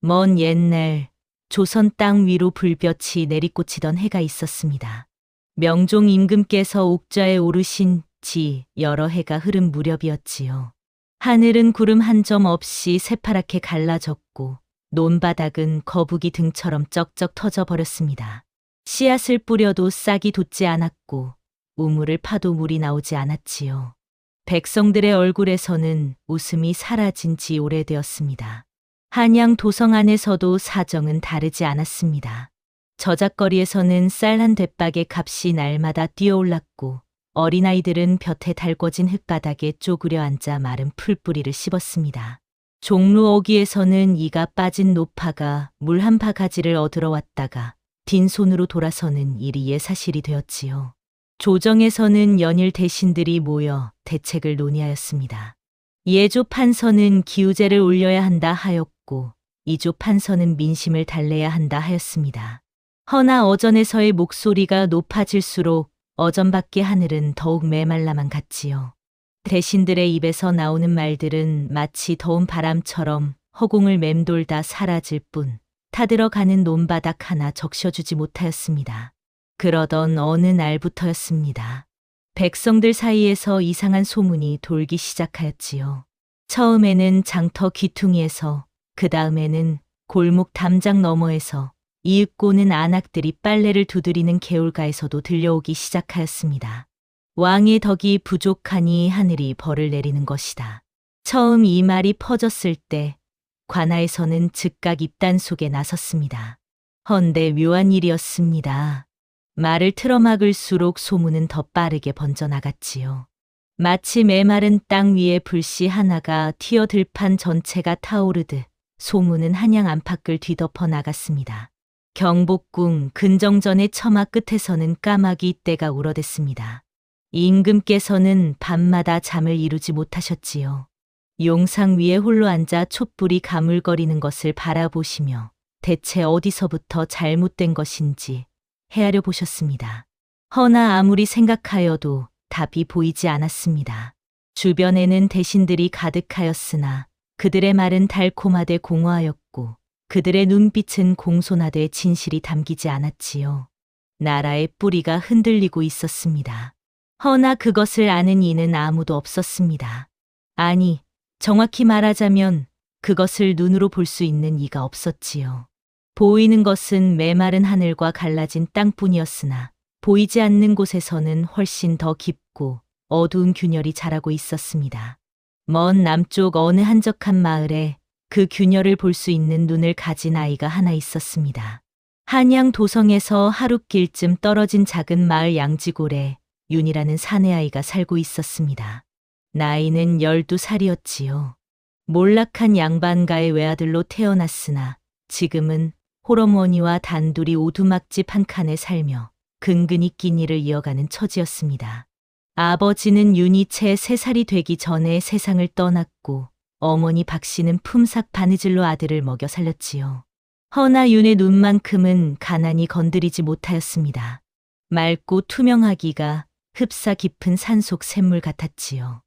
먼 옛날 조선 땅 위로 불볕이 내리꽂히던 해가 있었습니다. 명종 임금께서 옥좌에 오르신 지 여러 해가 흐른 무렵이었지요. 하늘은 구름 한 점 없이 새파랗게 갈라졌고 논바닥은 거북이 등처럼 쩍쩍 터져버렸습니다. 씨앗을 뿌려도 싹이 돋지 않았고 우물을 파도 물이 나오지 않았지요. 백성들의 얼굴에서는 웃음이 사라진 지 오래되었습니다. 한양 도성 안에서도 사정은 다르지 않았습니다. 저작거리에서는 쌀 한 대박의 값이 날마다 뛰어올랐고 어린아이들은 볕에 달궈진 흙바닥에 쪼그려 앉아 마른 풀뿌리를 씹었습니다. 종로 어귀에서는 이가 빠진 노파가 물 한 바가지를 얻으러 왔다가 빈손으로 돌아서는 일이 예사실이 되었지요. 조정에서는 연일 대신들이 모여 대책을 논의하였습니다. 예조 판서는 기우제를 올려야 한다 하였고 이조 판서는 민심을 달래야 한다 하였습니다. 허나 어전에서의 목소리가 높아질수록 어전 밖의 하늘은 더욱 메말라만 갔지요. 대신들의 입에서 나오는 말들은 마치 더운 바람처럼 허공을 맴돌다 사라질 뿐 타들어가는 논바닥 하나 적셔주지 못하였습니다. 그러던 어느 날부터였습니다. 백성들 사이에서 이상한 소문이 돌기 시작하였지요. 처음에는 장터 귀퉁이에서, 그 다음에는 골목 담장 너머에서, 이윽고는 안악들이 빨래를 두드리는 개울가에서도 들려오기 시작하였습니다. 왕의 덕이 부족하니 하늘이 벌을 내리는 것이다. 처음 이 말이 퍼졌을 때 관아에서는 즉각 입단 속에 나섰습니다. 헌데 묘한 일이었습니다. 말을 틀어막을수록 소문은 더 빠르게 번져나갔지요. 마치 메마른 땅 위에 불씨 하나가 튀어 들판 전체가 타오르듯 소문은 한양 안팎을 뒤덮어 나갔습니다. 경복궁 근정전의 처마 끝에서는 까마귀 떼가 울어댔습니다. 임금께서는 밤마다 잠을 이루지 못하셨지요. 용상 위에 홀로 앉아 촛불이 가물거리는 것을 바라보시며 대체 어디서부터 잘못된 것인지 헤아려 보셨습니다. 허나 아무리 생각하여도 답이 보이지 않았습니다. 주변에는 대신들이 가득하였으나 그들의 말은 달콤하되 공허하였고 그들의 눈빛은 공손하되 진실이 담기지 않았지요. 나라의 뿌리가 흔들리고 있었습니다. 허나 그것을 아는 이는 아무도 없었습니다. 아니, 정확히 말하자면 그것을 눈으로 볼 수 있는 이가 없었지요. 보이는 것은 메마른 하늘과 갈라진 땅뿐이었으나 보이지 않는 곳에서는 훨씬 더 깊고 어두운 균열이 자라고 있었습니다. 먼 남쪽 어느 한적한 마을에 그 균열을 볼 수 있는 눈을 가진 아이가 하나 있었습니다. 한양 도성에서 하룻길쯤 떨어진 작은 마을 양지골에 윤이라는 사내아이가 살고 있었습니다. 나이는 12살이었지요. 몰락한 양반가의 외아들로 태어났으나 지금은 홀어머니와 단둘이 오두막집 한 칸에 살며 근근히 끼니를 이어가는 처지였습니다. 아버지는 윤이 채 3살이 되기 전에 세상을 떠났고 어머니 박씨는 품삯 바느질로 아들을 먹여 살렸지요. 허나 윤의 눈만큼은 가난이 건드리지 못하였습니다. 맑고 투명하기가 흡사 깊은 산속 샘물 같았지요.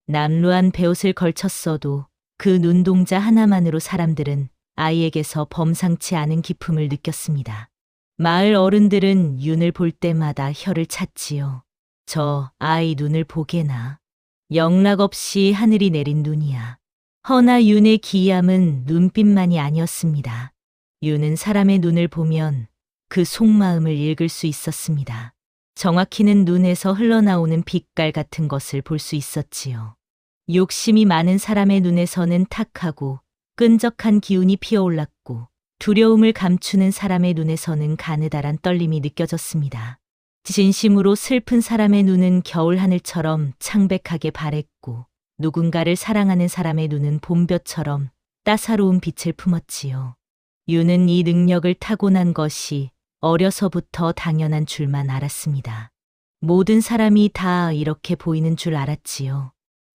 남루한 베옷을 걸쳤어도 그 눈동자 하나만으로 사람들은 아이에게서 범상치 않은 기품을 느꼈습니다. 마을 어른들은 윤을 볼 때마다 혀를 찼지요. 저 아이 눈을 보게나. 영락없이 하늘이 내린 눈이야. 허나 윤의 기이함은 눈빛만이 아니었습니다. 윤은 사람의 눈을 보면 그 속마음을 읽을 수 있었습니다. 정확히는 눈에서 흘러나오는 빛깔 같은 것을 볼 수 있었지요. 욕심이 많은 사람의 눈에서는 탁하고 끈적한 기운이 피어올랐고 두려움을 감추는 사람의 눈에서는 가느다란 떨림이 느껴졌습니다. 진심으로 슬픈 사람의 눈은 겨울 하늘처럼 창백하게 바랬고 누군가를 사랑하는 사람의 눈은 봄볕처럼 따사로운 빛을 품었지요. 윤은 이 능력을 타고난 것이 어려서부터 당연한 줄만 알았습니다. 모든 사람이 다 이렇게 보이는 줄 알았지요.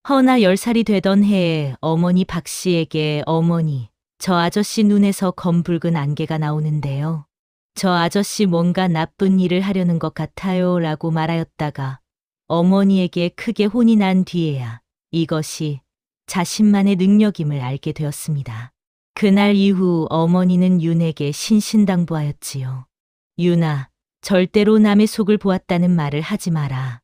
허나 10살이 되던 해에 어머니 박씨에게 어머니, 저 아저씨 눈에서 검붉은 안개가 나오는데요. 저 아저씨 뭔가 나쁜 일을 하려는 것 같아요 라고 말하였다가 어머니에게 크게 혼이 난 뒤에야 이것이 자신만의 능력임을 알게 되었습니다. 그날 이후 어머니는 윤에게 신신당부하였지요. 윤아, 절대로 남의 속을 보았다는 말을 하지 마라.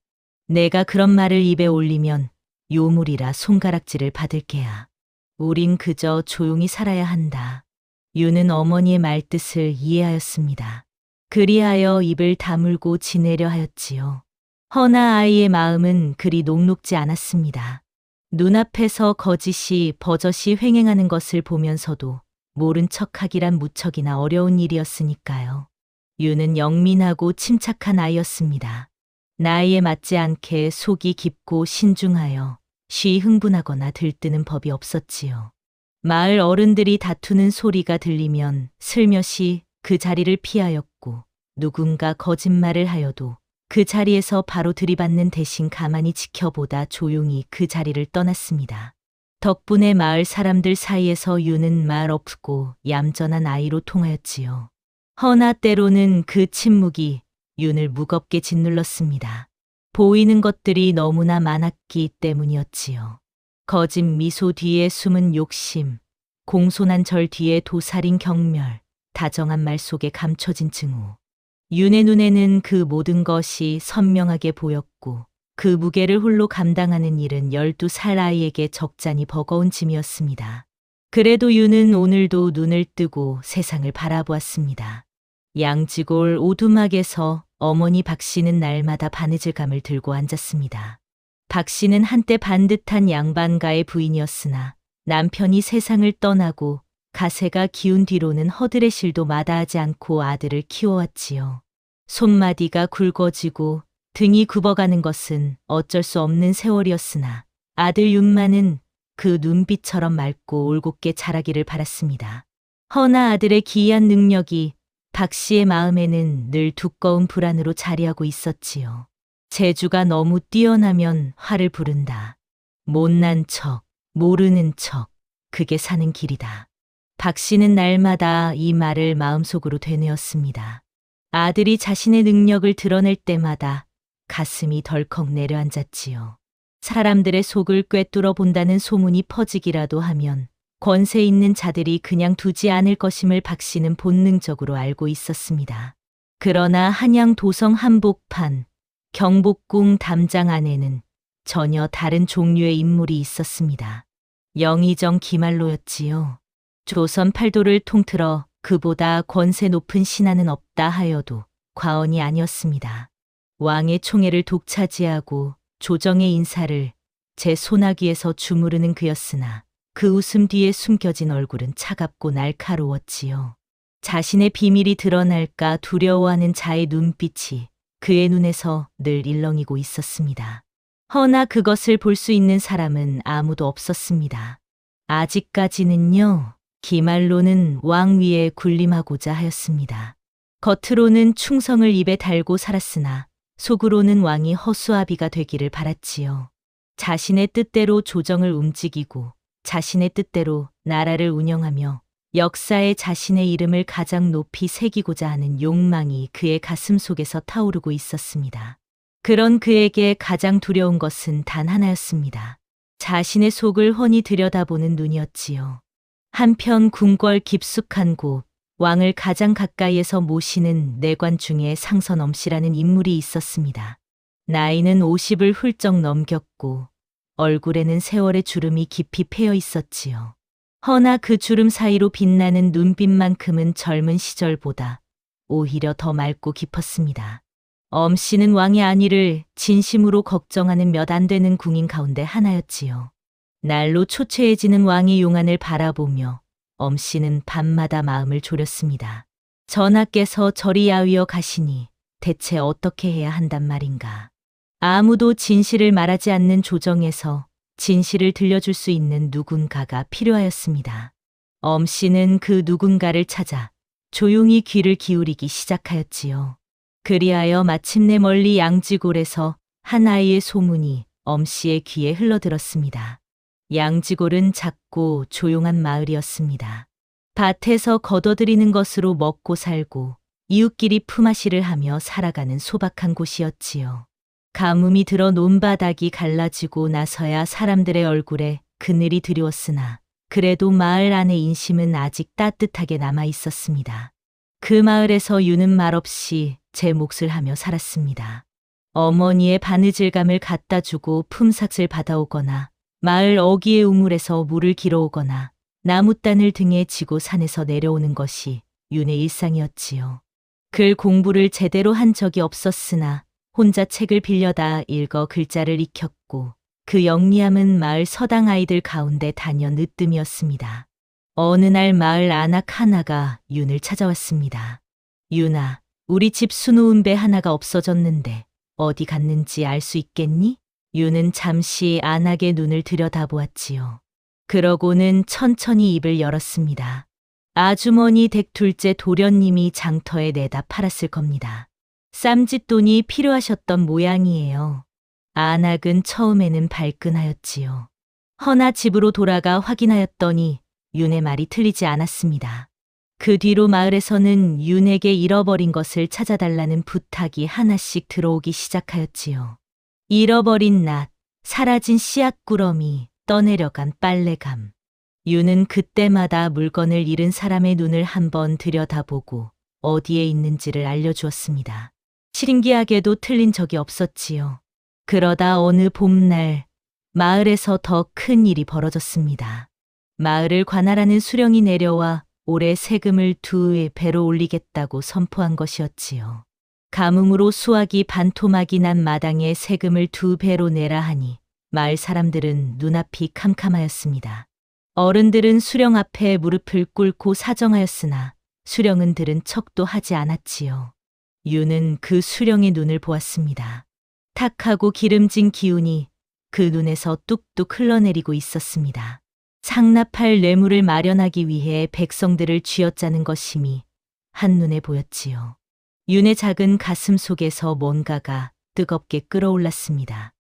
내가 그런 말을 입에 올리면 요물이라 손가락질을 받을 게야. 우린 그저 조용히 살아야 한다. 윤은 어머니의 말뜻을 이해하였습니다. 그리하여 입을 다물고 지내려 하였지요. 허나 아이의 마음은 그리 녹록지 않았습니다. 눈앞에서 거짓이 버젓이 횡행하는 것을 보면서도 모른 척하기란 무척이나 어려운 일이었으니까요. 윤은 영민하고 침착한 아이였습니다. 나이에 맞지 않게 속이 깊고 신중하여 쉬 흥분하거나 들뜨는 법이 없었지요. 마을 어른들이 다투는 소리가 들리면 슬며시 그 자리를 피하였고 누군가 거짓말을 하여도 그 자리에서 바로 들이받는 대신 가만히 지켜보다 조용히 그 자리를 떠났습니다. 덕분에 마을 사람들 사이에서 윤은 말 없고 얌전한 아이로 통하였지요. 허나 때로는 그 침묵이 윤을 무겁게 짓눌렀습니다. 보이는 것들이 너무나 많았기 때문이었지요. 거짓 미소 뒤에 숨은 욕심, 공손한 절 뒤에 도살인 경멸, 다정한 말 속에 감춰진 증오. 윤의 눈에는 그 모든 것이 선명하게 보였고 그 무게를 홀로 감당하는 일은 12살 아이에게 적잖이 버거운 짐이었습니다. 그래도 윤은 오늘도 눈을 뜨고 세상을 바라보았습니다. 양지골 오두막에서 어머니 박 씨는 날마다 바느질감을 들고 앉았습니다. 박 씨는 한때 반듯한 양반가의 부인이었으나 남편이 세상을 떠나고 가세가 기운 뒤로는 허들의 실도 마다하지 않고 아들을 키워왔지요. 손마디가 굵어지고 등이 굽어가는 것은 어쩔 수 없는 세월이었으나 아들 윤만은 그 눈빛처럼 맑고 올곧게 자라기를 바랐습니다. 허나 아들의 기이한 능력이 박 씨의 마음에는 늘 두꺼운 불안으로 자리하고 있었지요. 재주가 너무 뛰어나면 화를 부른다. 못난 척, 모르는 척, 그게 사는 길이다. 박 씨는 날마다 이 말을 마음속으로 되뇌었습니다. 아들이 자신의 능력을 드러낼 때마다 가슴이 덜컥 내려앉았지요. 사람들의 속을 꿰뚫어 본다는 소문이 퍼지기라도 하면 권세 있는 자들이 그냥 두지 않을 것임을 박 씨는 본능적으로 알고 있었습니다. 그러나 한양 도성 한복판, 경복궁 담장 안에는 전혀 다른 종류의 인물이 있었습니다. 영의정 기말로였지요. 조선 팔도를 통틀어 그보다 권세 높은 신하는 없다 하여도 과언이 아니었습니다. 왕의 총애를 독차지하고 조정의 인사를 제 소나기에서 주무르는 그였으나 그 웃음 뒤에 숨겨진 얼굴은 차갑고 날카로웠지요. 자신의 비밀이 드러날까 두려워하는 자의 눈빛이 그의 눈에서 늘 일렁이고 있었습니다. 허나 그것을 볼 수 있는 사람은 아무도 없었습니다. 아직까지는요. 기말로는 왕 위에 군림하고자 하였습니다. 겉으로는 충성을 입에 달고 살았으나 속으로는 왕이 허수아비가 되기를 바랐지요. 자신의 뜻대로 조정을 움직이고 자신의 뜻대로 나라를 운영하며 역사에 자신의 이름을 가장 높이 새기고자 하는 욕망이 그의 가슴 속에서 타오르고 있었습니다. 그런 그에게 가장 두려운 것은 단 하나였습니다. 자신의 속을 훤히 들여다보는 눈이었지요. 한편 궁궐 깊숙한 곳, 왕을 가장 가까이에서 모시는 내관 중에 상선엄씨라는 인물이 있었습니다. 나이는 50을 훌쩍 넘겼고 얼굴에는 세월의 주름이 깊이 패여 있었지요. 허나 그 주름 사이로 빛나는 눈빛만큼은 젊은 시절보다 오히려 더 맑고 깊었습니다. 엄씨는 왕의 안위를 진심으로 걱정하는 몇 안 되는 궁인 가운데 하나였지요. 날로 초췌해지는 왕의 용안을 바라보며 엄씨는 밤마다 마음을 졸였습니다. 전하께서 저리 야위어 가시니 대체 어떻게 해야 한단 말인가. 아무도 진실을 말하지 않는 조정에서 진실을 들려줄 수 있는 누군가가 필요하였습니다. 엄씨는 그 누군가를 찾아 조용히 귀를 기울이기 시작하였지요. 그리하여 마침내 멀리 양지골에서 한 아이의 소문이 엄씨의 귀에 흘러들었습니다. 양지골은 작고 조용한 마을이었습니다. 밭에서 걷어들이는 것으로 먹고 살고 이웃끼리 품앗이를 하며 살아가는 소박한 곳이었지요. 가뭄이 들어 논바닥이 갈라지고 나서야 사람들의 얼굴에 그늘이 드리웠으나 그래도 마을 안의 인심은 아직 따뜻하게 남아 있었습니다. 그 마을에서 유는 말없이 제 몫을 하며 살았습니다. 어머니의 바느질감을 갖다 주고 품삯을 받아오거나 마을 어귀의 우물에서 물을 길어오거나 나무단을 등에 지고 산에서 내려오는 것이 윤의 일상이었지요. 글 공부를 제대로 한 적이 없었으나 혼자 책을 빌려다 읽어 글자를 익혔고 그 영리함은 마을 서당 아이들 가운데 단연 으뜸이었습니다. 어느 날 마을 안악 하나가 윤을 찾아왔습니다. 윤아, 우리 집 수놓은 배 하나가 없어졌는데 어디 갔는지 알 수 있겠니? 윤은 잠시 안악의 눈을 들여다보았지요. 그러고는 천천히 입을 열었습니다. 아주머니 댁 둘째 도련님이 장터에 내다 팔았을 겁니다. 쌈짓돈이 필요하셨던 모양이에요. 안악은 처음에는 발끈하였지요. 허나 집으로 돌아가 확인하였더니 윤의 말이 틀리지 않았습니다. 그 뒤로 마을에서는 윤에게 잃어버린 것을 찾아달라는 부탁이 하나씩 들어오기 시작하였지요. 잃어버린 낫, 사라진 씨앗꾸러미, 떠내려간 빨래감. 윤은 그때마다 물건을 잃은 사람의 눈을 한번 들여다보고 어디에 있는지를 알려주었습니다. 신기하게도 틀린 적이 없었지요. 그러다 어느 봄날 마을에서 더 큰 일이 벌어졌습니다. 마을을 관할하는 수령이 내려와 올해 세금을 2배로 올리겠다고 선포한 것이었지요. 가뭄으로 수확이 반토막이 난 마당에 세금을 2배로 내라 하니 마을 사람들은 눈앞이 캄캄하였습니다. 어른들은 수령 앞에 무릎을 꿇고 사정하였으나 수령은 들은 척도 하지 않았지요. 윤은 그 수령의 눈을 보았습니다. 탁하고 기름진 기운이 그 눈에서 뚝뚝 흘러내리고 있었습니다. 상납할 뇌물을 마련하기 위해 백성들을 쥐어짜는 것임이 한눈에 보였지요. 윤의 작은 가슴 속에서 뭔가가 뜨겁게 끓어올랐습니다.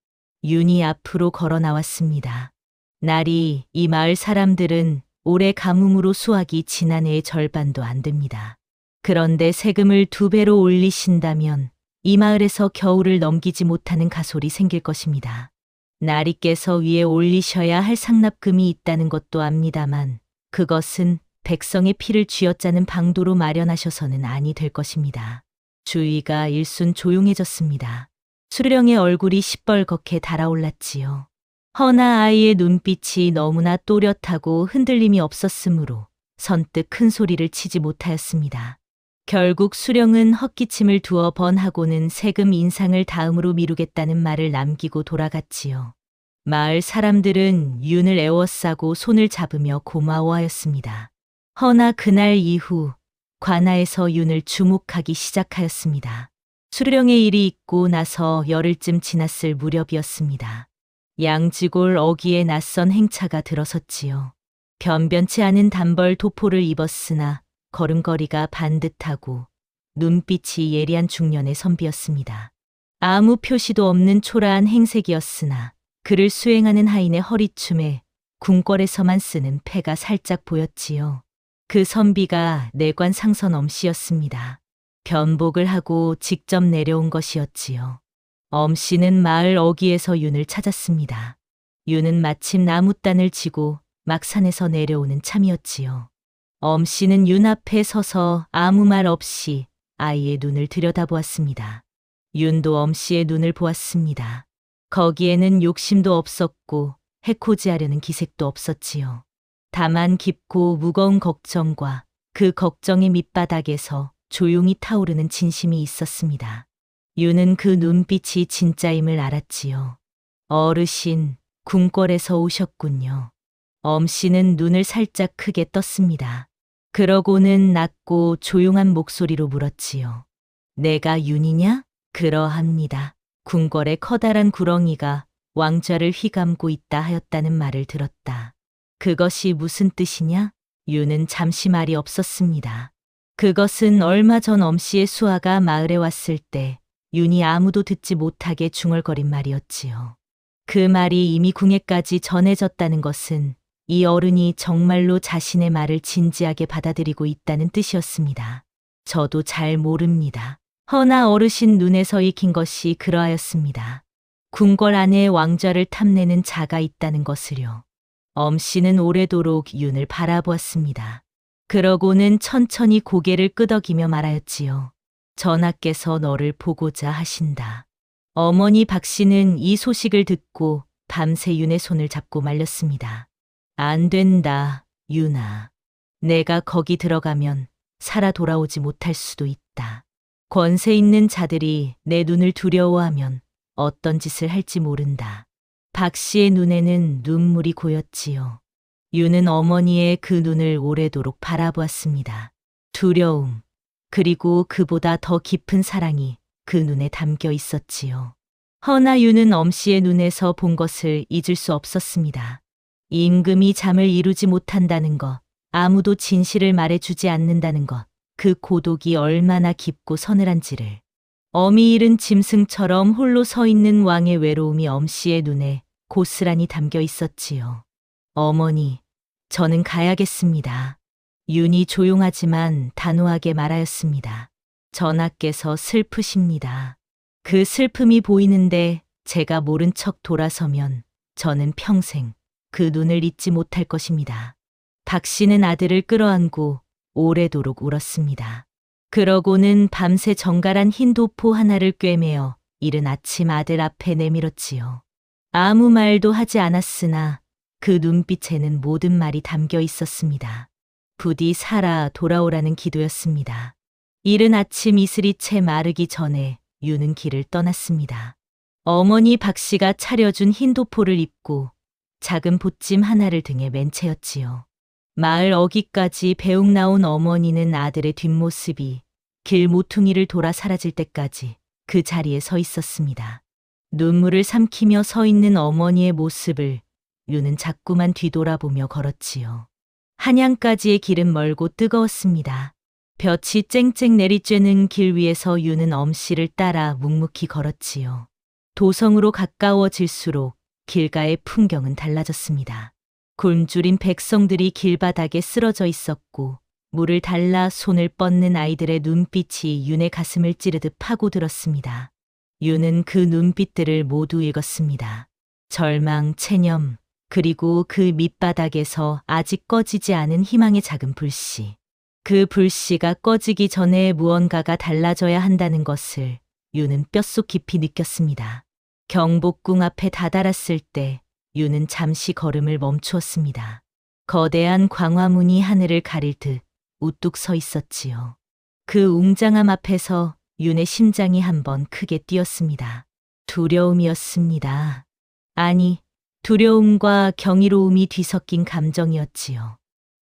윤이 앞으로 걸어 나왔습니다. 날이 이 마을 사람들은 올해 가뭄으로 수확이 지난해의 절반도 안 됩니다. 그런데 세금을 2배로 올리신다면 이 마을에서 겨울을 넘기지 못하는 가솔이 생길 것입니다. 날이 깨서 위에 올리셔야 할 상납금이 있다는 것도 압니다만 그것은 백성의 피를 쥐어짜는 방도로 마련하셔서는 아니 될 것입니다. 주위가 일순 조용해졌습니다. 수령의 얼굴이 시뻘겋게 달아올랐지요. 허나 아이의 눈빛이 너무나 또렷하고 흔들림이 없었으므로 선뜻 큰 소리를 치지 못하였습니다. 결국 수령은 헛기침을 두어 번 하고는 세금 인상을 다음으로 미루겠다는 말을 남기고 돌아갔지요. 마을 사람들은 윤을 애워싸고 손을 잡으며 고마워하였습니다. 허나 그날 이후 관아에서 윤을 주목하기 시작하였습니다. 수령의 일이 있고 나서 열흘쯤 지났을 무렵이었습니다. 양지골 어귀에 낯선 행차가 들어섰지요. 변변치 않은 단벌 도포를 입었으나 걸음걸이가 반듯하고 눈빛이 예리한 중년의 선비였습니다. 아무 표시도 없는 초라한 행색이었으나 그를 수행하는 하인의 허리춤에 궁궐에서만 쓰는 패가 살짝 보였지요. 그 선비가 내관 상선 엄씨였습니다. 변복을 하고 직접 내려온 것이었지요. 엄씨는 마을 어귀에서 윤을 찾았습니다. 윤은 마침 나무단을 지고 막산에서 내려오는 참이었지요. 엄씨는 윤 앞에 서서 아무 말 없이 아이의 눈을 들여다보았습니다. 윤도 엄씨의 눈을 보았습니다. 거기에는 욕심도 없었고 해코지하려는 기색도 없었지요. 다만 깊고 무거운 걱정과 그 걱정의 밑바닥에서 조용히 타오르는 진심이 있었습니다. 윤은 그 눈빛이 진짜임을 알았지요. 어르신, 궁궐에서 오셨군요. 엄씨는 눈을 살짝 크게 떴습니다. 그러고는 낮고 조용한 목소리로 물었지요. 내가 윤이냐? 그러합니다. 궁궐의 커다란 구렁이가 왕좌를 휘감고 있다 하였다는 말을 들었다. 그것이 무슨 뜻이냐? 윤은 잠시 말이 없었습니다. 그것은 얼마 전 엄씨의 수하가 마을에 왔을 때 윤이 아무도 듣지 못하게 중얼거린 말이었지요. 그 말이 이미 궁예까지 전해졌다는 것은 이 어른이 정말로 자신의 말을 진지하게 받아들이고 있다는 뜻이었습니다. 저도 잘 모릅니다. 허나 어르신 눈에서 익힌 것이 그러하였습니다. 궁궐 안에 왕좌를 탐내는 자가 있다는 것을요. 엄씨는 오래도록 윤을 바라보았습니다. 그러고는 천천히 고개를 끄덕이며 말하였지요. 전하께서 너를 보고자 하신다. 어머니 박씨는 이 소식을 듣고 밤새 윤의 손을 잡고 말렸습니다. 안 된다, 윤아. 내가 거기 들어가면 살아 돌아오지 못할 수도 있다. 권세 있는 자들이 내 눈을 두려워하면 어떤 짓을 할지 모른다. 박씨의 눈에는 눈물이 고였지요. 윤은 어머니의 그 눈을 오래도록 바라보았습니다. 두려움, 그리고 그보다 더 깊은 사랑이 그 눈에 담겨 있었지요. 허나 윤은 엄씨의 눈에서 본 것을 잊을 수 없었습니다. 임금이 잠을 이루지 못한다는 것, 아무도 진실을 말해주지 않는다는 것, 그 고독이 얼마나 깊고 서늘한지를. 어미 잃은 짐승처럼 홀로 서 있는 왕의 외로움이 엄씨의 눈에 고스란히 담겨 있었지요. 어머니, 저는 가야겠습니다. 윤이 조용하지만 단호하게 말하였습니다. 전하께서 슬프십니다. 그 슬픔이 보이는데 제가 모른 척 돌아서면 저는 평생 그 눈을 잊지 못할 것입니다. 박씨는 아들을 끌어안고 오래도록 울었습니다. 그러고는 밤새 정갈한 흰 도포 하나를 꿰매어 이른 아침 아들 앞에 내밀었지요. 아무 말도 하지 않았으나 그 눈빛에는 모든 말이 담겨 있었습니다. 부디 살아 돌아오라는 기도였습니다. 이른 아침 이슬이 채 마르기 전에 윤은 길을 떠났습니다. 어머니 박씨가 차려준 흰 도포를 입고 작은 보찜 하나를 등에 맨 채였지요. 마을 어귀까지 배웅 나온 어머니는 아들의 뒷모습이 길 모퉁이를 돌아 사라질 때까지 그 자리에 서 있었습니다. 눈물을 삼키며 서 있는 어머니의 모습을 윤은 자꾸만 뒤돌아보며 걸었지요. 한양까지의 길은 멀고 뜨거웠습니다. 볕이 쨍쨍 내리쬐는 길 위에서 윤은 엄씨를 따라 묵묵히 걸었지요. 도성으로 가까워질수록 길가의 풍경은 달라졌습니다. 굶주린 백성들이 길바닥에 쓰러져 있었고 물을 달라 손을 뻗는 아이들의 눈빛이 윤의 가슴을 찌르듯 파고들었습니다. 윤은 그 눈빛들을 모두 읽었습니다. 절망, 체념, 그리고 그 밑바닥에서 아직 꺼지지 않은 희망의 작은 불씨. 그 불씨가 꺼지기 전에 무언가가 달라져야 한다는 것을 윤은 뼛속 깊이 느꼈습니다. 경복궁 앞에 다다랐을 때 윤은 잠시 걸음을 멈추었습니다. 거대한 광화문이 하늘을 가릴 듯 우뚝 서 있었지요. 그 웅장함 앞에서 윤의 심장이 한번 크게 뛰었습니다. 두려움이었습니다. 아니, 두려움과 경이로움이 뒤섞인 감정이었지요.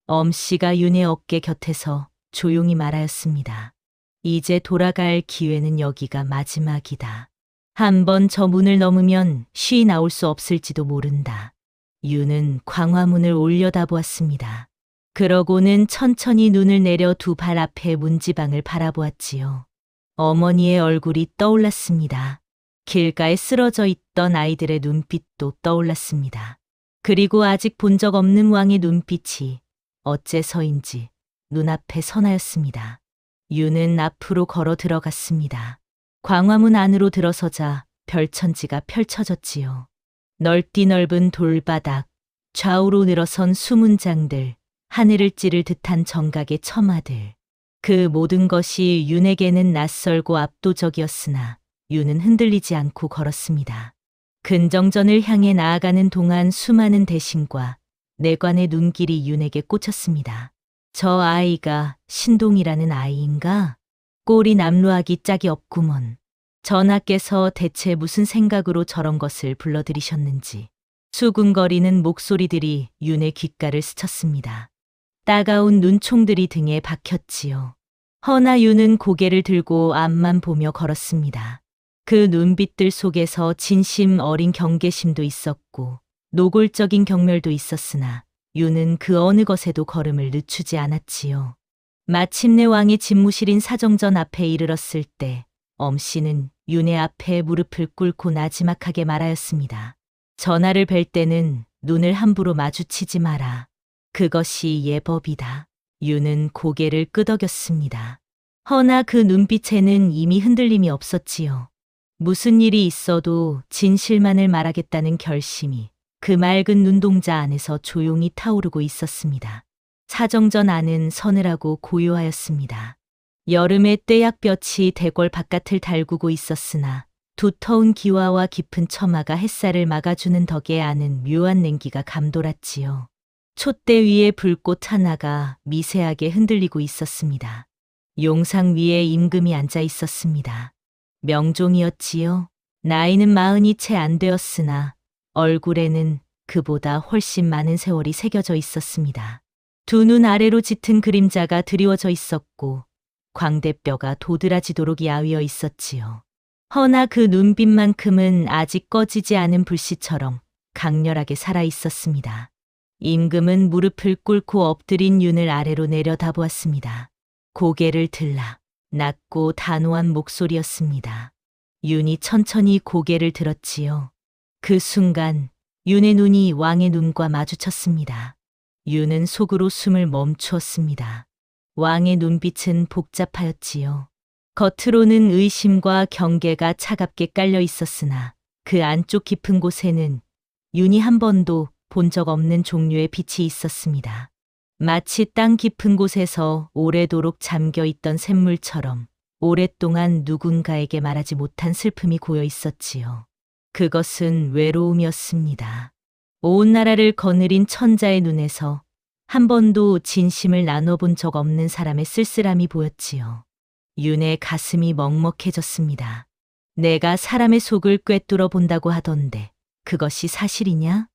엄씨가 윤의 어깨 곁에서 조용히 말하였습니다. 이제 돌아갈 기회는 여기가 마지막이다. 한번 저 문을 넘으면 쉬이 나올 수 없을지도 모른다. 윤은 광화문을 올려다보았습니다. 그러고는 천천히 눈을 내려 두 발 앞에 문지방을 바라보았지요. 어머니의 얼굴이 떠올랐습니다. 길가에 쓰러져 있던 아이들의 눈빛도 떠올랐습니다. 그리고 아직 본 적 없는 왕의 눈빛이 어째서인지 눈앞에 선하였습니다. 윤은 앞으로 걸어 들어갔습니다. 광화문 안으로 들어서자 별천지가 펼쳐졌지요. 넓디 넓은 돌바닥, 좌우로 늘어선 수문장들, 하늘을 찌를 듯한 정각의 처마들. 그 모든 것이 윤에게는 낯설고 압도적이었으나 윤은 흔들리지 않고 걸었습니다. 근정전을 향해 나아가는 동안 수많은 대신과 내관의 눈길이 윤에게 꽂혔습니다. 저 아이가 신동이라는 아이인가? 꼴이 남루하기 짝이 없구먼. 전하께서 대체 무슨 생각으로 저런 것을 불러들이셨는지. 수군거리는 목소리들이 윤의 귓가를 스쳤습니다. 따가운 눈총들이 등에 박혔지요. 허나 윤은 고개를 들고 앞만 보며 걸었습니다. 그 눈빛들 속에서 진심 어린 경계심도 있었고 노골적인 경멸도 있었으나 윤은 그 어느 것에도 걸음을 늦추지 않았지요. 마침내 왕의 집무실인 사정전 앞에 이르렀을 때 엄씨는 윤의 앞에 무릎을 꿇고 나지막하게 말하였습니다. 전하를 뵐 때는 눈을 함부로 마주치지 마라. 그것이 예법이다. 윤은 고개를 끄덕였습니다. 허나 그 눈빛에는 이미 흔들림이 없었지요. 무슨 일이 있어도 진실만을 말하겠다는 결심이 그 맑은 눈동자 안에서 조용히 타오르고 있었습니다. 사정전 안은 서늘하고 고요하였습니다. 여름의 떼약볕이 대궐 바깥을 달구고 있었으나 두터운 기와와 깊은 처마가 햇살을 막아주는 덕에 안은 묘한 냉기가 감돌았지요. 촛대 위에 불꽃 하나가 미세하게 흔들리고 있었습니다. 용상 위에 임금이 앉아 있었습니다. 명종이었지요. 나이는 40이 채 안 되었으나 얼굴에는 그보다 훨씬 많은 세월이 새겨져 있었습니다. 두 눈 아래로 짙은 그림자가 드리워져 있었고 광대뼈가 도드라지도록 야위어 있었지요. 허나 그 눈빛만큼은 아직 꺼지지 않은 불씨처럼 강렬하게 살아 있었습니다. 임금은 무릎을 꿇고 엎드린 윤을 아래로 내려다보았습니다. 고개를 들라 낮고 단호한 목소리였습니다. 윤이 천천히 고개를 들었지요. 그 순간 윤의 눈이 왕의 눈과 마주쳤습니다. 윤은 속으로 숨을 멈추었습니다. 왕의 눈빛은 복잡하였지요. 겉으로는 의심과 경계가 차갑게 깔려 있었으나 그 안쪽 깊은 곳에는 윤이 한 번도 본 적 없는 종류의 빛이 있었습니다. 마치 땅 깊은 곳에서 오래도록 잠겨 있던 샘물처럼 오랫동안 누군가에게 말하지 못한 슬픔이 고여 있었지요. 그것은 외로움이었습니다. 온 나라를 거느린 천자의 눈에서 한 번도 진심을 나눠본 적 없는 사람의 쓸쓸함이 보였지요. 윤의 가슴이 먹먹해졌습니다. 내가 사람의 속을 꿰뚫어 본다고 하던데 그것이 사실이냐?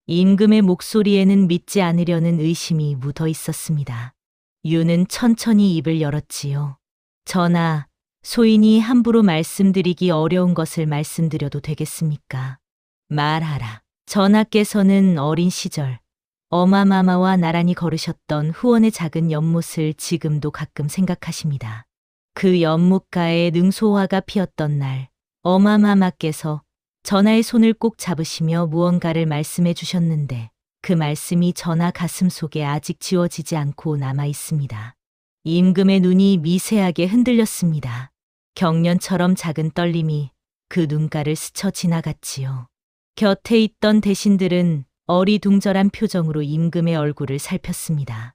임금의 목소리에는 믿지 않으려는 의심이 묻어 있었습니다. 윤은 천천히 입을 열었지요. 전하, 소인이 함부로 말씀드리기 어려운 것을 말씀드려도 되겠습니까? 말하라. 전하께서는 어린 시절 어마마마와 나란히 걸으셨던 후원의 작은 연못을 지금도 가끔 생각하십니다. 그 연못가에 능소화가 피었던 날 어마마마께서 전하의 손을 꼭 잡으시며 무언가를 말씀해 주셨는데 그 말씀이 전하 가슴 속에 아직 지워지지 않고 남아 있습니다. 임금의 눈이 미세하게 흔들렸습니다. 경련처럼 작은 떨림이 그 눈가를 스쳐 지나갔지요. 곁에 있던 대신들은 어리둥절한 표정으로 임금의 얼굴을 살폈습니다.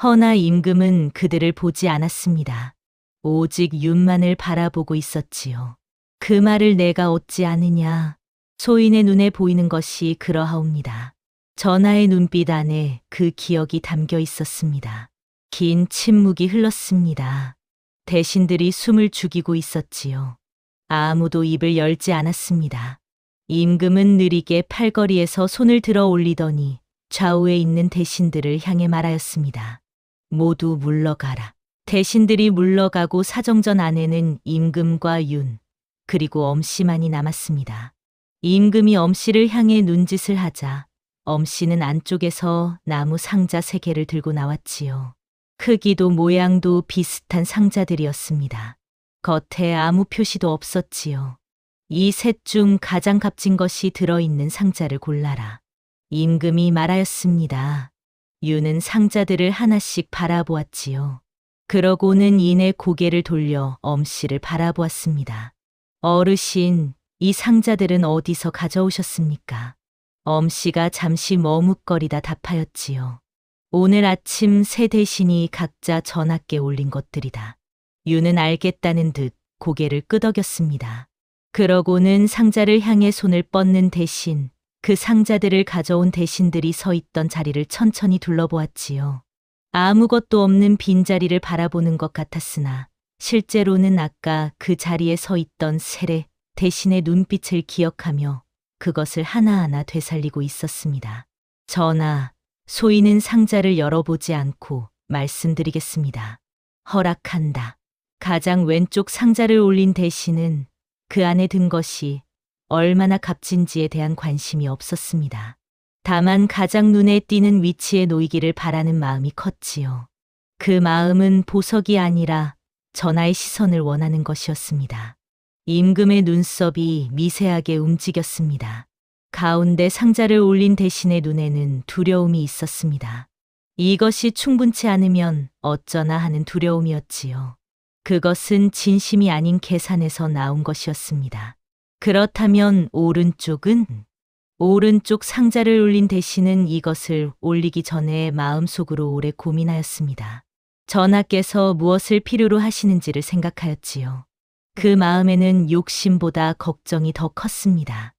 허나 임금은 그들을 보지 않았습니다. 오직 윤만을 바라보고 있었지요. 그 말을 내가 얻지 않으냐. 소인의 눈에 보이는 것이 그러하옵니다. 전하의 눈빛 안에 그 기억이 담겨 있었습니다. 긴 침묵이 흘렀습니다. 대신들이 숨을 죽이고 있었지요. 아무도 입을 열지 않았습니다. 임금은 느리게 팔걸이에서 손을 들어 올리더니 좌우에 있는 대신들을 향해 말하였습니다. 모두 물러가라. 대신들이 물러가고 사정전 안에는 임금과 윤, 그리고 엄씨만이 남았습니다. 임금이 엄씨를 향해 눈짓을 하자 엄씨는 안쪽에서 나무 상자 3개를 들고 나왔지요. 크기도 모양도 비슷한 상자들이었습니다. 겉에 아무 표시도 없었지요. 이 셋 중 가장 값진 것이 들어있는 상자를 골라라. 임금이 말하였습니다. 윤은 상자들을 하나씩 바라보았지요. 그러고는 이내 고개를 돌려 엄씨를 바라보았습니다. 어르신, 이 상자들은 어디서 가져오셨습니까? 엄씨가 잠시 머뭇거리다 답하였지요. 오늘 아침 3 대신이 각자 전하께 올린 것들이다. 윤은 알겠다는 듯 고개를 끄덕였습니다. 그러고는 상자를 향해 손을 뻗는 대신 그 상자들을 가져온 대신들이 서 있던 자리를 천천히 둘러보았지요. 아무것도 없는 빈자리를 바라보는 것 같았으나 실제로는 아까 그 자리에 서 있던 세례 대신의 눈빛을 기억하며 그것을 하나하나 되살리고 있었습니다. 전하, 소인은 상자를 열어보지 않고 말씀드리겠습니다. 허락한다. 가장 왼쪽 상자를 올린 대신은 그 안에 든 것이 얼마나 값진지에 대한 관심이 없었습니다. 다만 가장 눈에 띄는 위치에 놓이기를 바라는 마음이 컸지요. 그 마음은 보석이 아니라 전하의 시선을 원하는 것이었습니다. 임금의 눈썹이 미세하게 움직였습니다. 가운데 상자를 올린 대신의 눈에는 두려움이 있었습니다. 이것이 충분치 않으면 어쩌나 하는 두려움이었지요. 그것은 진심이 아닌 계산에서 나온 것이었습니다. 그렇다면 오른쪽은? 오른쪽 상자를 올린 대신은 이것을 올리기 전에 마음속으로 오래 고민하였습니다. 전하께서 무엇을 필요로 하시는지를 생각하였지요. 그 마음에는 욕심보다 걱정이 더 컸습니다.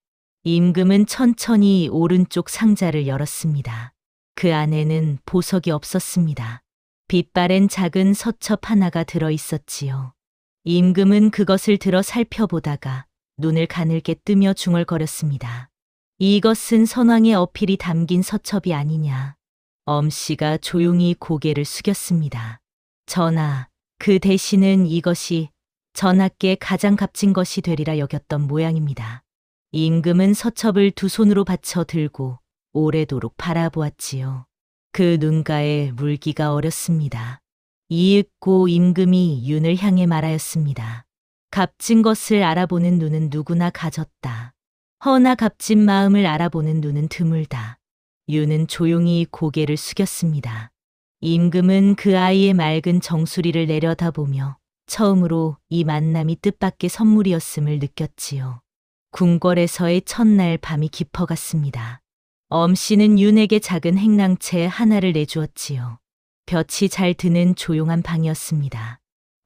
임금은 천천히 오른쪽 상자를 열었습니다. 그 안에는 보석이 없었습니다. 빛바랜 작은 서첩 하나가 들어 있었지요. 임금은 그것을 들어 살펴보다가 눈을 가늘게 뜨며 중얼거렸습니다. 이것은 선왕의 어필이 담긴 서첩이 아니냐. 엄씨가 조용히 고개를 숙였습니다. 전하, 그 대신은 이것이 전하께 가장 값진 것이 되리라 여겼던 모양입니다. 임금은 서첩을 두 손으로 받쳐 들고 오래도록 바라보았지요. 그 눈가에 물기가 어렸습니다. 이윽고 임금이 윤을 향해 말하였습니다. 값진 것을 알아보는 눈은 누구나 가졌다. 허나 값진 마음을 알아보는 눈은 드물다. 윤은 조용히 고개를 숙였습니다. 임금은 그 아이의 맑은 정수리를 내려다보며 처음으로 이 만남이 뜻밖의 선물이었음을 느꼈지요. 궁궐에서의 첫날 밤이 깊어갔습니다. 엄씨는 윤에게 작은 행랑채 하나를 내주었지요. 볕이 잘 드는 조용한 방이었습니다.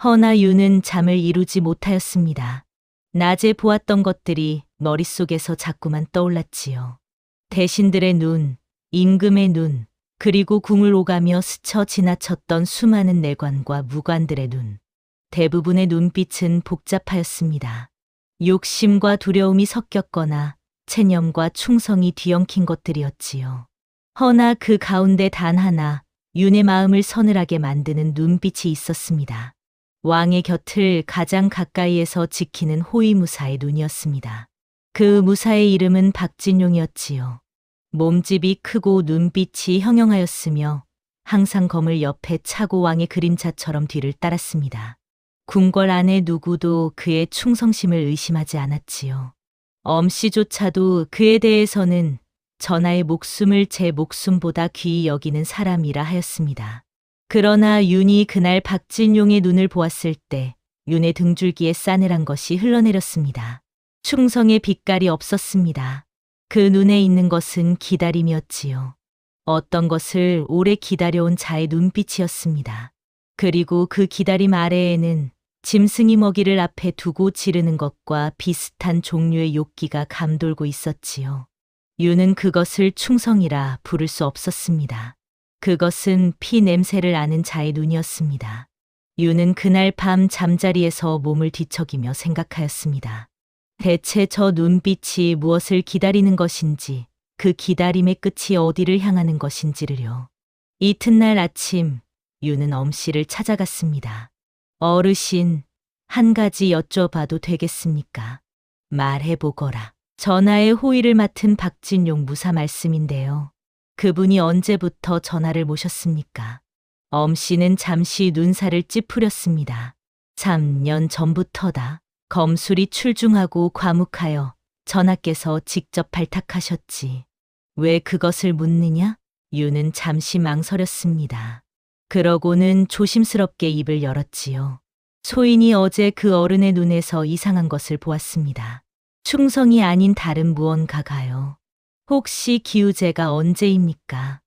허나 윤은 잠을 이루지 못하였습니다. 낮에 보았던 것들이 머릿속에서 자꾸만 떠올랐지요. 대신들의 눈, 임금의 눈, 그리고 궁을 오가며 스쳐 지나쳤던 수많은 내관과 무관들의 눈. 대부분의 눈빛은 복잡하였습니다. 욕심과 두려움이 섞였거나 체념과 충성이 뒤엉킨 것들이었지요. 허나 그 가운데 단 하나 윤의 마음을 서늘하게 만드는 눈빛이 있었습니다. 왕의 곁을 가장 가까이에서 지키는 호위무사의 눈이었습니다. 그 무사의 이름은 박진용이었지요. 몸집이 크고 눈빛이 형형하였으며 항상 검을 옆에 차고 왕의 그림자처럼 뒤를 따랐습니다. 궁궐 안에 누구도 그의 충성심을 의심하지 않았지요. 엄씨조차도 그에 대해서는 전하의 목숨을 제 목숨보다 귀히 여기는 사람이라 하였습니다. 그러나 윤이 그날 박진용의 눈을 보았을 때 윤의 등줄기에 싸늘한 것이 흘러내렸습니다. 충성의 빛깔이 없었습니다. 그 눈에 있는 것은 기다림이었지요. 어떤 것을 오래 기다려온 자의 눈빛이었습니다. 그리고 그 기다림 아래에는 짐승이 먹이를 앞에 두고 지르는 것과 비슷한 종류의 욕기가 감돌고 있었지요. 윤은 그것을 충성이라 부를 수 없었습니다. 그것은 피 냄새를 아는 자의 눈이었습니다. 윤은 그날 밤 잠자리에서 몸을 뒤척이며 생각하였습니다. 대체 저 눈빛이 무엇을 기다리는 것인지, 그 기다림의 끝이 어디를 향하는 것인지를요. 이튿날 아침, 윤은 엄씨를 찾아갔습니다. 어르신, 한 가지 여쭤봐도 되겠습니까? 말해보거라. 전하의 호의를 맡은 박진용 무사 말씀인데요. 그분이 언제부터 전하를 모셨습니까? 엄씨는 잠시 눈살을 찌푸렸습니다. 3년 전부터다. 검술이 출중하고 과묵하여 전하께서 직접 발탁하셨지. 왜 그것을 묻느냐? 윤은 잠시 망설였습니다. 그러고는 조심스럽게 입을 열었지요. 소인이 어제 그 어른의 눈에서 이상한 것을 보았습니다. 충성이 아닌 다른 무언가가요. 혹시 기우제가 언제입니까?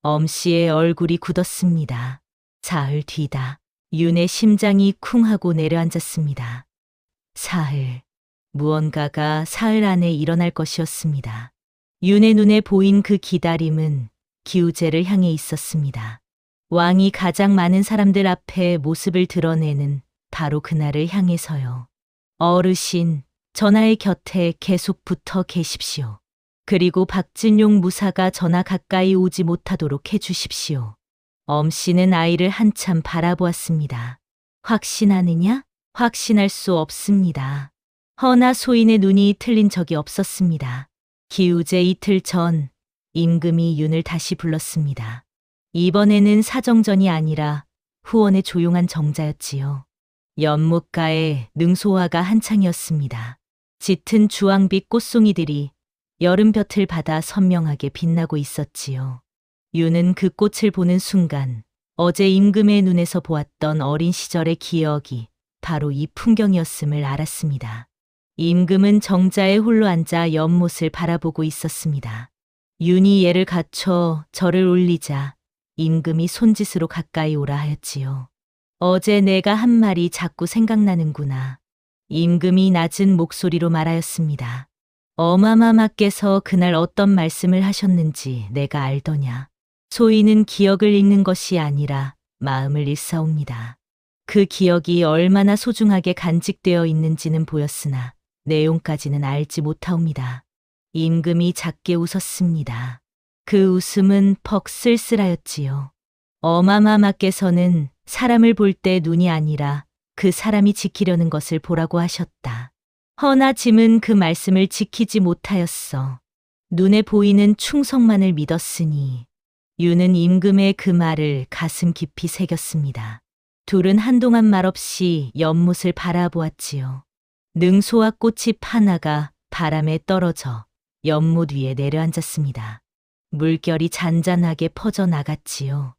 엄씨의 얼굴이 굳었습니다. 사흘 뒤다. 윤의 심장이 쿵 하고 내려앉았습니다. 사흘. 무언가가 사흘 안에 일어날 것이었습니다. 윤의 눈에 보인 그 기다림은 기우제를 향해 있었습니다. 왕이 가장 많은 사람들 앞에 모습을 드러내는 바로 그날을 향해서요. 어르신, 전하의 곁에 계속 붙어 계십시오. 그리고 박진용 무사가 전하 가까이 오지 못하도록 해주십시오. 엄씨는 아이를 한참 바라보았습니다. 확신하느냐? 확신할 수 없습니다. 허나 소인의 눈이 틀린 적이 없었습니다. 기우제 이틀 전 임금이 윤을 다시 불렀습니다. 이번에는 사정전이 아니라 후원의 조용한 정자였지요. 연못가에 능소화가 한창이었습니다. 짙은 주황빛 꽃송이들이 여름볕을 받아 선명하게 빛나고 있었지요. 윤은 그 꽃을 보는 순간 어제 임금의 눈에서 보았던 어린 시절의 기억이 바로 이 풍경이었음을 알았습니다. 임금은 정자에 홀로 앉아 연못을 바라보고 있었습니다. 윤이 얘를 갖춰 절을 올리자 임금이 손짓으로 가까이 오라 하였지요. 어제 내가 한 말이 자꾸 생각나는구나. 임금이 낮은 목소리로 말하였습니다. 어마마마께서 그날 어떤 말씀을 하셨는지 내가 알더냐. 소인은 기억을 읽는 것이 아니라 마음을 읽사옵니다. 그 기억이 얼마나 소중하게 간직되어 있는지는 보였으나 내용까지는 알지 못하옵니다. 임금이 작게 웃었습니다. 그 웃음은 퍽 쓸쓸하였지요. 어마마마께서는 사람을 볼 때 눈이 아니라 그 사람이 지키려는 것을 보라고 하셨다. 허나 짐은 그 말씀을 지키지 못하였어. 눈에 보이는 충성만을 믿었으니 유는 임금의 그 말을 가슴 깊이 새겼습니다. 둘은 한동안 말없이 연못을 바라보았지요. 능소와 꽃잎 하나가 바람에 떨어져 연못 위에 내려앉았습니다. 물결이 잔잔하게 퍼져나갔지요.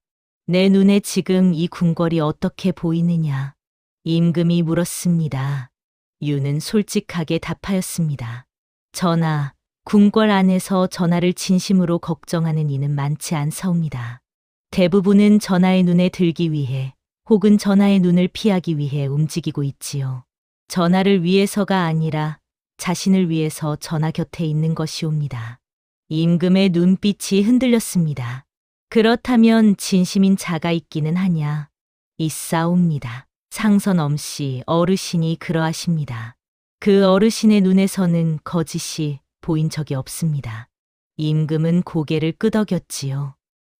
내 눈에 지금 이 궁궐이 어떻게 보이느냐? 임금이 물었습니다. 유는 솔직하게 답하였습니다. 전하, 궁궐 안에서 전하를 진심으로 걱정하는 이는 많지 않사옵니다. 대부분은 전하의 눈에 들기 위해 혹은 전하의 눈을 피하기 위해 움직이고 있지요. 전하를 위해서가 아니라 자신을 위해서 전하 곁에 있는 것이옵니다. 임금의 눈빛이 흔들렸습니다. 그렇다면 진심인 자가 있기는 하냐? 있사옵니다. 상선 엄씨 어르신이 그러하십니다. 그 어르신의 눈에서는 거짓이 보인 적이 없습니다. 임금은 고개를 끄덕였지요.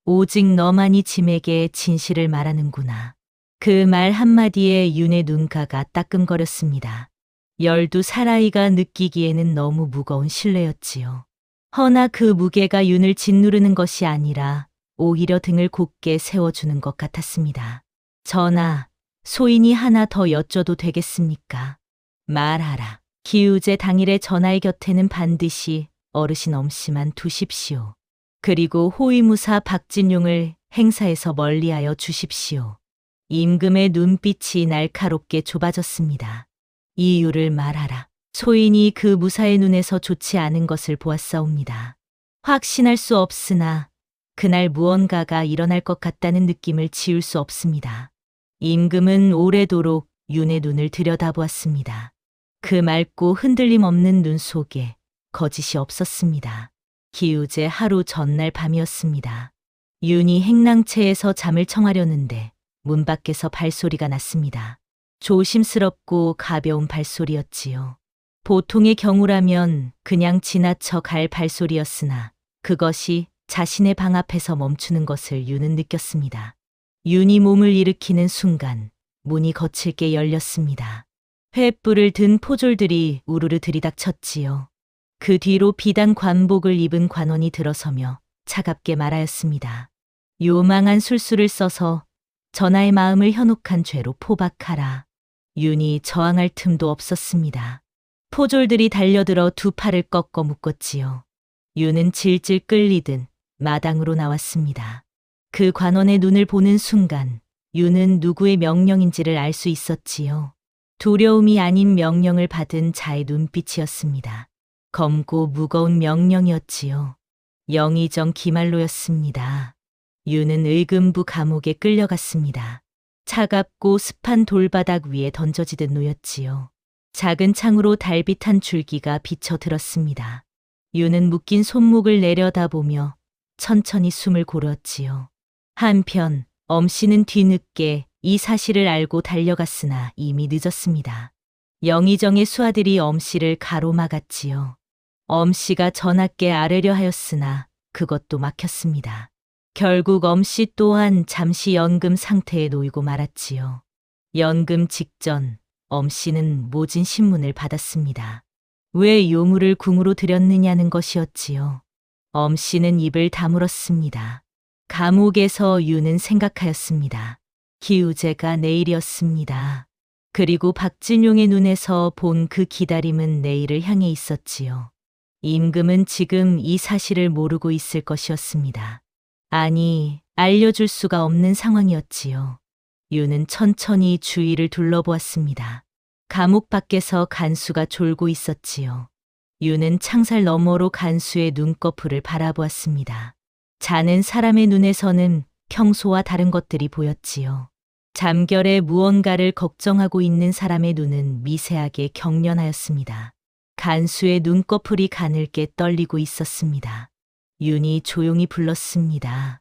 오직 너만이 짐에게 진실을 말하는구나. 그 말 한마디에 윤의 눈가가 따끔거렸습니다. 12살 느끼기에는 너무 무거운 신뢰였지요. 허나 그 무게가 윤을 짓누르는 것이 아니라 오히려 등을 곧게 세워주는 것 같았습니다. 전하, 소인이 하나 더 여쭤도 되겠습니까? 말하라. 기우제 당일에 전하의 곁에는 반드시 어르신 엄씨만 두십시오. 그리고 호위무사 박진용을 행사에서 멀리하여 주십시오. 임금의 눈빛이 날카롭게 좁아졌습니다. 이유를 말하라. 소인이 그 무사의 눈에서 좋지 않은 것을 보았사옵니다. 확신할 수 없으나 그날 무언가가 일어날 것 같다는 느낌을 지울 수 없습니다. 임금은 오래도록 윤의 눈을 들여다보았습니다. 그 맑고 흔들림 없는 눈 속에 거짓이 없었습니다. 기우제 하루 전날 밤이었습니다. 윤이 행랑채에서 잠을 청하려는데 문 밖에서 발소리가 났습니다. 조심스럽고 가벼운 발소리였지요. 보통의 경우라면 그냥 지나쳐 갈 발소리였으나 그것이 자신의 방 앞에서 멈추는 것을 윤은 느꼈습니다. 윤이 몸을 일으키는 순간 문이 거칠게 열렸습니다. 횃불을 든 포졸들이 우르르 들이닥쳤지요. 그 뒤로 비단 관복을 입은 관원이 들어서며 차갑게 말하였습니다. 요망한 술수를 써서 전하의 마음을 현혹한 죄로 포박하라. 윤이 저항할 틈도 없었습니다. 포졸들이 달려들어 두 팔을 꺾어 묶었지요. 윤은 질질 끌리듯 마당으로 나왔습니다. 그 관원의 눈을 보는 순간 윤은 누구의 명령인지를 알 수 있었지요. 두려움이 아닌 명령을 받은 자의 눈빛이었습니다. 검고 무거운 명령이었지요. 영의정 기말로였습니다. 윤은 의금부 감옥에 끌려갔습니다. 차갑고 습한 돌바닥 위에 던져지듯 놓였지요. 작은 창으로 달빛 한 줄기가 비쳐들었습니다. 윤은 묶인 손목을 내려다보며 천천히 숨을 고르었지요. 한편 엄씨는 뒤늦게 이 사실을 알고 달려갔으나 이미 늦었습니다. 영의정의 수하들이 엄씨를 가로막았지요. 엄씨가 전하께 아뢰려 하였으나 그것도 막혔습니다. 결국 엄씨 또한 잠시 연금 상태에 놓이고 말았지요. 연금 직전 엄씨는 모진 신문을 받았습니다. 왜 요물을 궁으로 들였느냐는 것이었지요. 엄씨는 입을 다물었습니다. 감옥에서 유는 생각하였습니다. 기우제가 내일이었습니다. 그리고 박진용의 눈에서 본 그 기다림은 내일을 향해 있었지요. 임금은 지금 이 사실을 모르고 있을 것이었습니다. 아니, 알려줄 수가 없는 상황이었지요. 유는 천천히 주위를 둘러보았습니다. 감옥 밖에서 간수가 졸고 있었지요. 윤은 창살 너머로 간수의 눈꺼풀을 바라보았습니다. 자는 사람의 눈에서는 평소와 다른 것들이 보였지요. 잠결에 무언가를 걱정하고 있는 사람의 눈은 미세하게 경련하였습니다. 간수의 눈꺼풀이 가늘게 떨리고 있었습니다. 윤이 조용히 불렀습니다.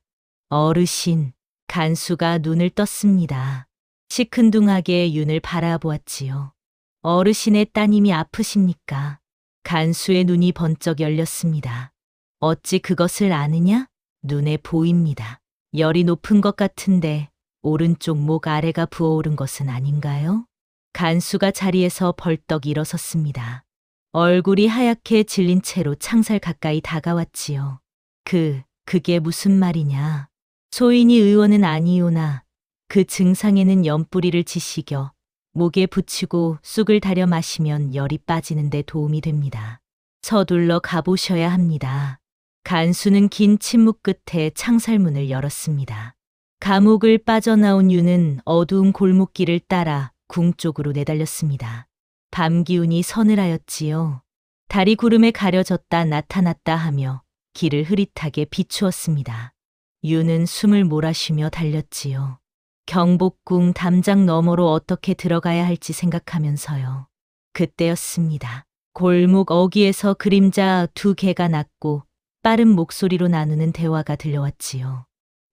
어르신. 간수가 눈을 떴습니다. 시큰둥하게 윤을 바라보았지요. 어르신의 따님이 아프십니까? 간수의 눈이 번쩍 열렸습니다. 어찌 그것을 아느냐? 눈에 보입니다. 열이 높은 것 같은데 오른쪽 목 아래가 부어오른 것은 아닌가요? 간수가 자리에서 벌떡 일어섰습니다. 얼굴이 하얗게 질린 채로 창살 가까이 다가왔지요. 그게 무슨 말이냐? 소인이 의원은 아니오나 그 증상에는 연뿌리를 지시겨 목에 붙이고 쑥을 달여 마시면 열이 빠지는데 도움이 됩니다. 서둘러 가보셔야 합니다. 간수는 긴 침묵 끝에 창살문을 열었습니다. 감옥을 빠져나온 윤은 어두운 골목길을 따라 궁 쪽으로 내달렸습니다. 밤 기운이 서늘하였지요. 달이 구름에 가려졌다 나타났다 하며 길을 흐릿하게 비추었습니다. 윤은 숨을 몰아쉬며 달렸지요. 경복궁 담장 너머로 어떻게 들어가야 할지 생각하면서요. 그때였습니다. 골목 어귀에서 그림자 두 개가 났고 빠른 목소리로 나누는 대화가 들려왔지요.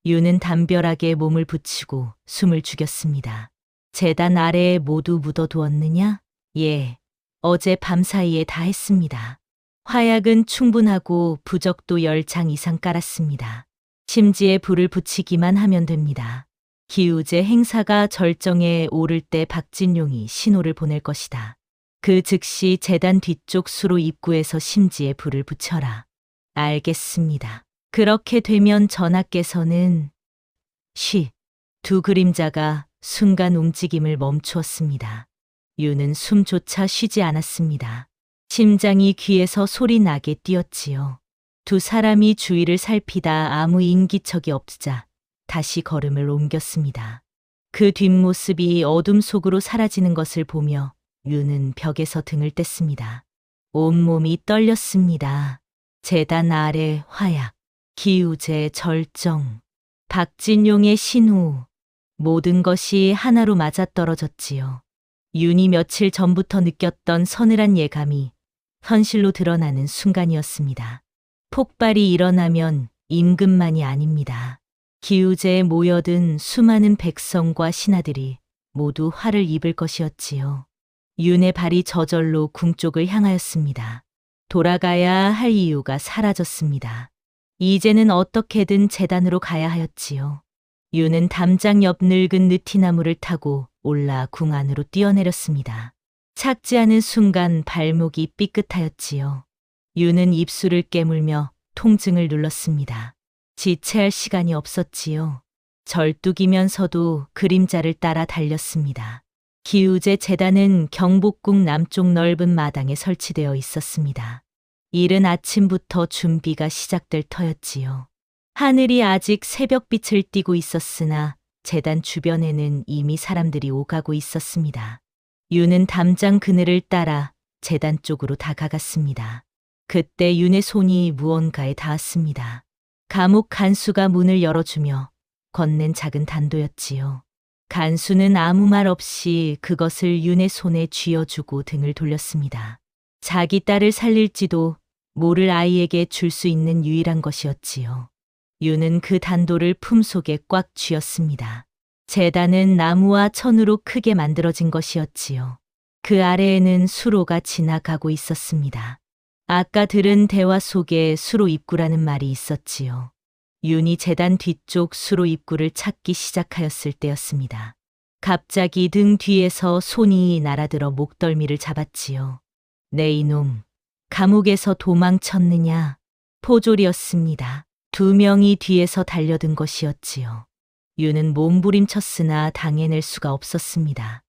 윤은 담벼락에 몸을 붙이고 숨을 죽였습니다. 제단 아래에 모두 묻어두었느냐? 예, 어제 밤사이에 다 했습니다. 화약은 충분하고 부적도 10장 이상 깔았습니다. 심지에 불을 붙이기만 하면 됩니다. 기우제 행사가 절정에 오를 때 박진용이 신호를 보낼 것이다. 그 즉시 제단 뒤쪽 수로 입구에서 심지에 불을 붙여라. 알겠습니다. 그렇게 되면 전하께서는 두 그림자가 순간 움직임을 멈추었습니다. 윤은 숨조차 쉬지 않았습니다. 심장이 귀에서 소리 나게 뛰었지요. 두 사람이 주위를 살피다 아무 인기척이 없자 다시 걸음을 옮겼습니다. 그 뒷모습이 어둠 속으로 사라지는 것을 보며 윤은 벽에서 등을 뗐습니다. 온몸이 떨렸습니다. 제단 아래 화약, 기우제 절정, 박진용의 신호, 모든 것이 하나로 맞아떨어졌지요. 윤이 며칠 전부터 느꼈던 서늘한 예감이 현실로 드러나는 순간이었습니다. 폭발이 일어나면 임금만이 아닙니다. 기우제에 모여든 수많은 백성과 신하들이 모두 화를 입을 것이었지요. 윤의 발이 저절로 궁 쪽을 향하였습니다. 돌아가야 할 이유가 사라졌습니다. 이제는 어떻게든 제단으로 가야 하였지요. 윤은 담장 옆 늙은 느티나무를 타고 올라 궁 안으로 뛰어내렸습니다. 착지 않은 순간 발목이 삐끗하였지요. 윤은 입술을 깨물며 통증을 눌렀습니다. 지체할 시간이 없었지요. 절뚝이면서도 그림자를 따라 달렸습니다. 기우제 제단은 경복궁 남쪽 넓은 마당에 설치되어 있었습니다. 이른 아침부터 준비가 시작될 터였지요. 하늘이 아직 새벽빛을 띠고 있었으나 제단 주변에는 이미 사람들이 오가고 있었습니다. 윤은 담장 그늘을 따라 제단 쪽으로 다가갔습니다. 그때 윤의 손이 무언가에 닿았습니다. 감옥 간수가 문을 열어주며 건넨 작은 단도였지요. 간수는 아무 말 없이 그것을 윤의 손에 쥐어주고 등을 돌렸습니다. 자기 딸을 살릴지도 모를 아이에게 줄 수 있는 유일한 것이었지요. 윤은 그 단도를 품속에 꽉 쥐었습니다. 제단은 나무와 천으로 크게 만들어진 것이었지요. 그 아래에는 수로가 지나가고 있었습니다. 아까 들은 대화 속에 수로 입구라는 말이 있었지요. 윤이 제단 뒤쪽 수로 입구를 찾기 시작하였을 때였습니다. 갑자기 등 뒤에서 손이 날아들어 목덜미를 잡았지요. 내 이놈, 감옥에서 도망쳤느냐? 포졸이었습니다. 2명이 뒤에서 달려든 것이었지요. 윤은 몸부림쳤으나 당해낼 수가 없었습니다.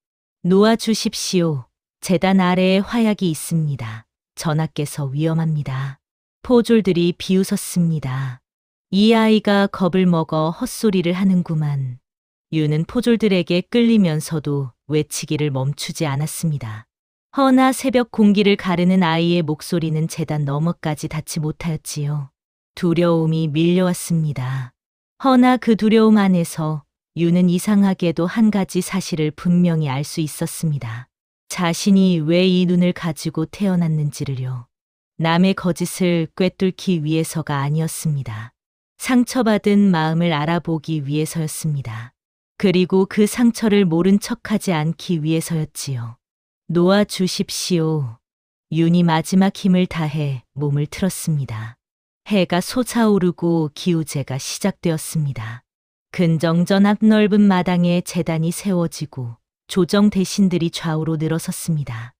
놓아주십시오. 제단 아래에 화약이 있습니다. 전하께서 위험합니다. 포졸들이 비웃었습니다. 이 아이가 겁을 먹어 헛소리를 하는구만. 윤은 포졸들에게 끌리면서도 외치기를 멈추지 않았습니다. 허나 새벽 공기를 가르는 아이의 목소리는 제단 너머까지 닿지 못하였지요. 두려움이 밀려왔습니다. 허나 그 두려움 안에서 유는 이상하게도 한 가지 사실을 분명히 알 수 있었습니다. 자신이 왜 이 눈을 가지고 태어났는지를요. 남의 거짓을 꿰뚫기 위해서가 아니었습니다. 상처받은 마음을 알아보기 위해서였습니다. 그리고 그 상처를 모른 척하지 않기 위해서였지요. 놓아주십시오. 윤이 마지막 힘을 다해 몸을 틀었습니다. 해가 솟아오르고 기우제가 시작되었습니다. 근정전 앞 넓은 마당에 제단이 세워지고 조정 대신들이 좌우로 늘어섰습니다.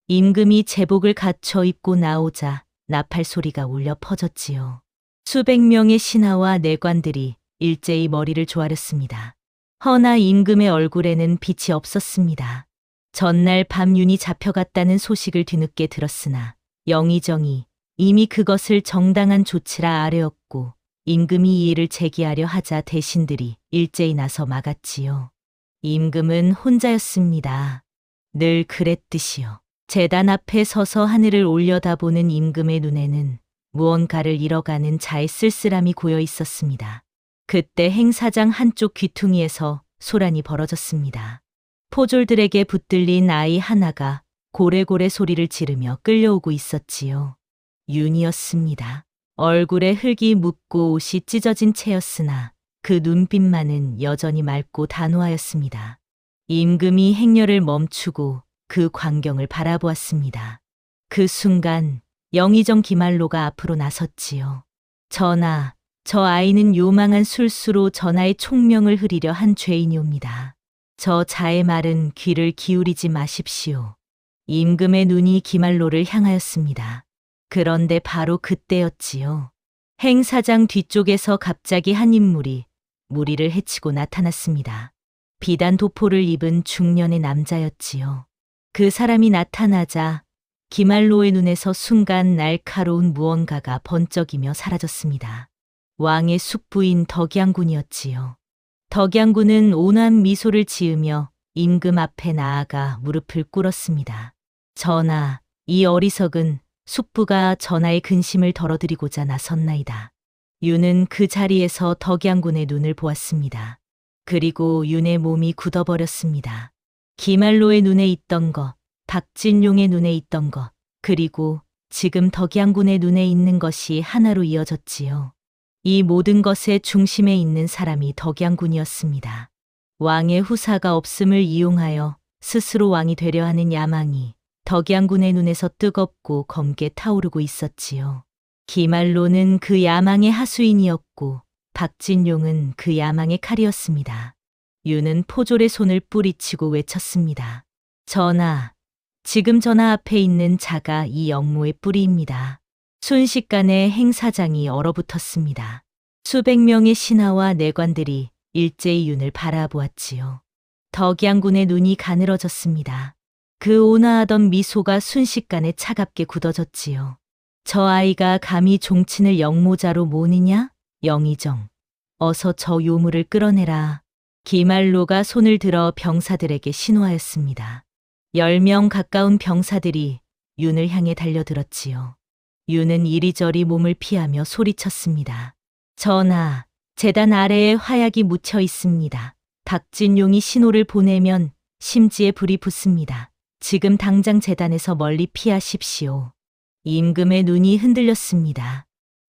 임금이 제복을 갖춰 입고 나오자 나팔 소리가 울려 퍼졌지요. 수백 명의 신하와 내관들이 일제히 머리를 조아렸습니다. 허나 임금의 얼굴에는 빛이 없었습니다. 전날 밤 윤이 잡혀갔다는 소식을 뒤늦게 들었으나 영의정이 이미 그것을 정당한 조치라 아뢰었고 임금이 이의를 제기하려 하자 대신들이 일제히 나서 막았지요. 임금은 혼자였습니다. 늘 그랬듯이요. 제단 앞에 서서 하늘을 올려다보는 임금의 눈에는 무언가를 잃어가는 자의 쓸쓸함이 고여 있었습니다. 그때 행사장 한쪽 귀퉁이에서 소란이 벌어졌습니다. 포졸들에게 붙들린 아이 하나가 고래고래 소리를 지르며 끌려오고 있었지요. 윤이었습니다. 얼굴에 흙이 묻고 옷이 찢어진 채였으나 그 눈빛만은 여전히 맑고 단호하였습니다. 임금이 행렬을 멈추고 그 광경을 바라보았습니다. 그 순간 영의정 기말로가 앞으로 나섰지요. 전하, 저 아이는 요망한 술수로 전하의 총명을 흐리려 한 죄인이옵니다. 저 자의 말은 귀를 기울이지 마십시오. 임금의 눈이 기말로를 향하였습니다. 그런데 바로 그때였지요. 행사장 뒤쪽에서 갑자기 한 인물이 무리를 헤치고 나타났습니다. 비단 도포를 입은 중년의 남자였지요. 그 사람이 나타나자 기말로의 눈에서 순간 날카로운 무언가가 번쩍이며 사라졌습니다. 왕의 숙부인 덕양군이었지요. 덕양군은 온화한 미소를 지으며 임금 앞에 나아가 무릎을 꿇었습니다. 전하, 이 어리석은 숙부가 전하의 근심을 덜어드리고자 나섰나이다. 윤은 그 자리에서 덕양군의 눈을 보았습니다. 그리고 윤의 몸이 굳어버렸습니다. 기말로의 눈에 있던 것, 박진용의 눈에 있던 것, 그리고 지금 덕양군의 눈에 있는 것이 하나로 이어졌지요. 이 모든 것의 중심에 있는 사람이 덕양군이었습니다. 왕의 후사가 없음을 이용하여 스스로 왕이 되려 하는 야망이 덕양군의 눈에서 뜨겁고 검게 타오르고 있었지요. 기말로는 그 야망의 하수인이었고 박진용은 그 야망의 칼이었습니다. 윤은 포졸의 손을 뿌리치고 외쳤습니다. 전하, 지금 전하 앞에 있는 자가 이 역모의 뿌리입니다. 순식간에 행사장이 얼어붙었습니다. 수백 명의 신하와 내관들이 일제히 윤을 바라보았지요. 덕양군의 눈이 가늘어졌습니다. 그 온화하던 미소가 순식간에 차갑게 굳어졌지요. 저 아이가 감히 종친을 역모자로 모느냐? 영의정, 어서 저 요물을 끌어내라. 기말로가 손을 들어 병사들에게 신호하였습니다. 10명 가까운 병사들이 윤을 향해 달려들었지요. 윤은 이리저리 몸을 피하며 소리쳤습니다. 전하, 제단 아래에 화약이 묻혀 있습니다. 박진용이 신호를 보내면 심지에 불이 붙습니다. 지금 당장 제단에서 멀리 피하십시오. 임금의 눈이 흔들렸습니다.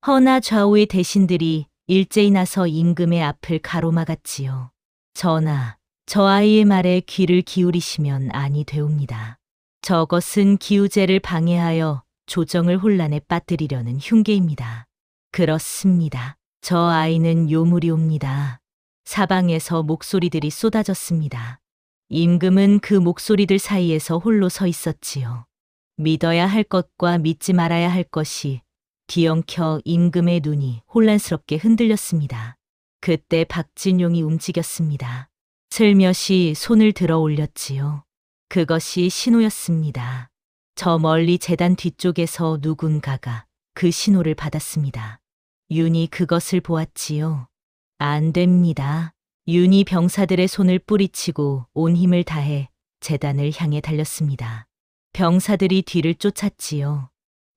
허나 좌우의 대신들이 일제히 나서 임금의 앞을 가로막았지요. 전하, 저 아이의 말에 귀를 기울이시면 아니 되옵니다. 저것은 기우제를 방해하여 조정을 혼란에 빠뜨리려는 흉계입니다. 그렇습니다. 저 아이는 요물이옵니다. 사방에서 목소리들이 쏟아졌습니다. 임금은 그 목소리들 사이에서 홀로 서 있었지요. 믿어야 할 것과 믿지 말아야 할 것이 뒤엉켜 임금의 눈이 혼란스럽게 흔들렸습니다. 그때 박진용이 움직였습니다. 슬며시 손을 들어 올렸지요. 그것이 신호였습니다. 저 멀리 제단 뒤쪽에서 누군가가 그 신호를 받았습니다. 윤이 그것을 보았지요. 안 됩니다. 윤이 병사들의 손을 뿌리치고 온 힘을 다해 제단을 향해 달렸습니다. 병사들이 뒤를 쫓았지요.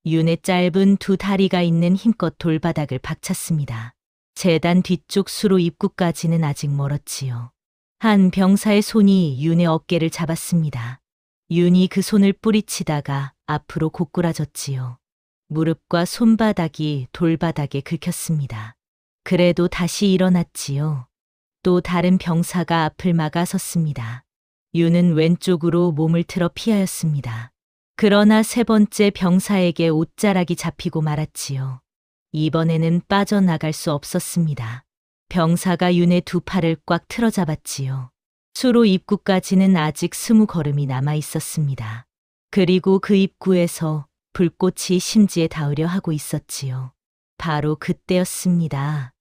윤의 짧은 두 다리가 있는 힘껏 돌바닥을 박찼습니다. 제단 뒤쪽 수로 입구까지는 아직 멀었지요. 한 병사의 손이 윤의 어깨를 잡았습니다. 윤이 그 손을 뿌리치다가 앞으로 고꾸라졌지요. 무릎과 손바닥이 돌바닥에 긁혔습니다. 그래도 다시 일어났지요. 또 다른 병사가 앞을 막아섰습니다. 윤은 왼쪽으로 몸을 틀어 피하였습니다. 그러나 세 번째 병사에게 옷자락이 잡히고 말았지요. 이번에는 빠져나갈 수 없었습니다. 병사가 윤의 두 팔을 꽉 틀어 잡았지요. 수로 입구까지는 아직 20걸음이 남아 있었습니다. 그리고 그 입구에서 불꽃이 심지에 닿으려 하고 있었지요. 바로 그때였습니다.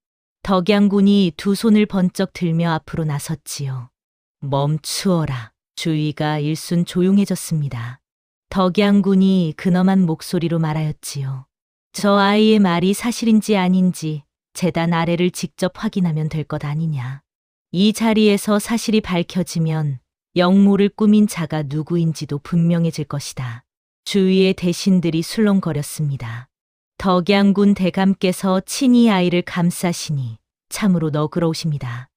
덕양군이 두 손을 번쩍 들며 앞으로 나섰지요. 멈추어라. 주위가 일순 조용해졌습니다. 덕양군이 근엄한 목소리로 말하였지요. 저 아이의 말이 사실인지 아닌지 제단 아래를 직접 확인하면 될 것 아니냐. 이 자리에서 사실이 밝혀지면 영모를 꾸민 자가 누구인지도 분명해질 것이다. 주위의 대신들이 술렁거렸습니다. 덕양군 대감께서 친히 아이를 감싸시니 참으로 너그러우십니다.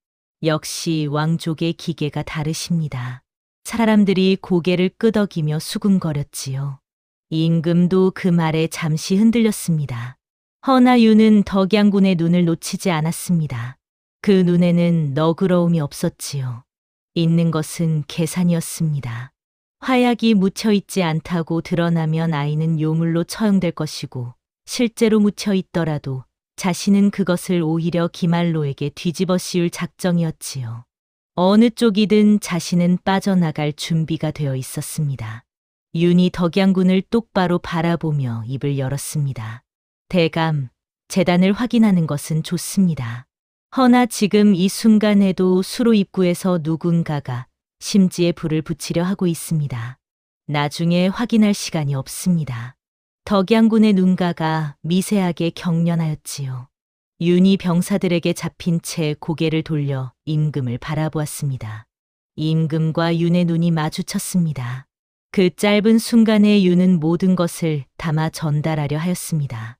역시 왕족의 기계가 다르십니다. 사람들이 고개를 끄덕이며 수군거렸지요. 임금도 그 말에 잠시 흔들렸습니다. 허나 윤은 덕양군의 눈을 놓치지 않았습니다. 그 눈에는 너그러움이 없었지요. 있는 것은 계산이었습니다. 화약이 묻혀 있지 않다고 드러나면 아이는 요물로 처형될 것이고 실제로 묻혀 있더라도 자신은 그것을 오히려 기말로에게 뒤집어 씌울 작정이었지요. 어느 쪽이든 자신은 빠져나갈 준비가 되어 있었습니다. 윤이 덕양군을 똑바로 바라보며 입을 열었습니다. 대감, 제단을 확인하는 것은 좋습니다. 허나 지금 이 순간에도 수로 입구에서 누군가가 심지에 불을 붙이려 하고 있습니다. 나중에 확인할 시간이 없습니다. 덕양군의 눈가가 미세하게 경련하였지요. 윤이 병사들에게 잡힌 채 고개를 돌려 임금을 바라보았습니다. 임금과 윤의 눈이 마주쳤습니다. 그 짧은 순간에 윤은 모든 것을 담아 전달하려 하였습니다.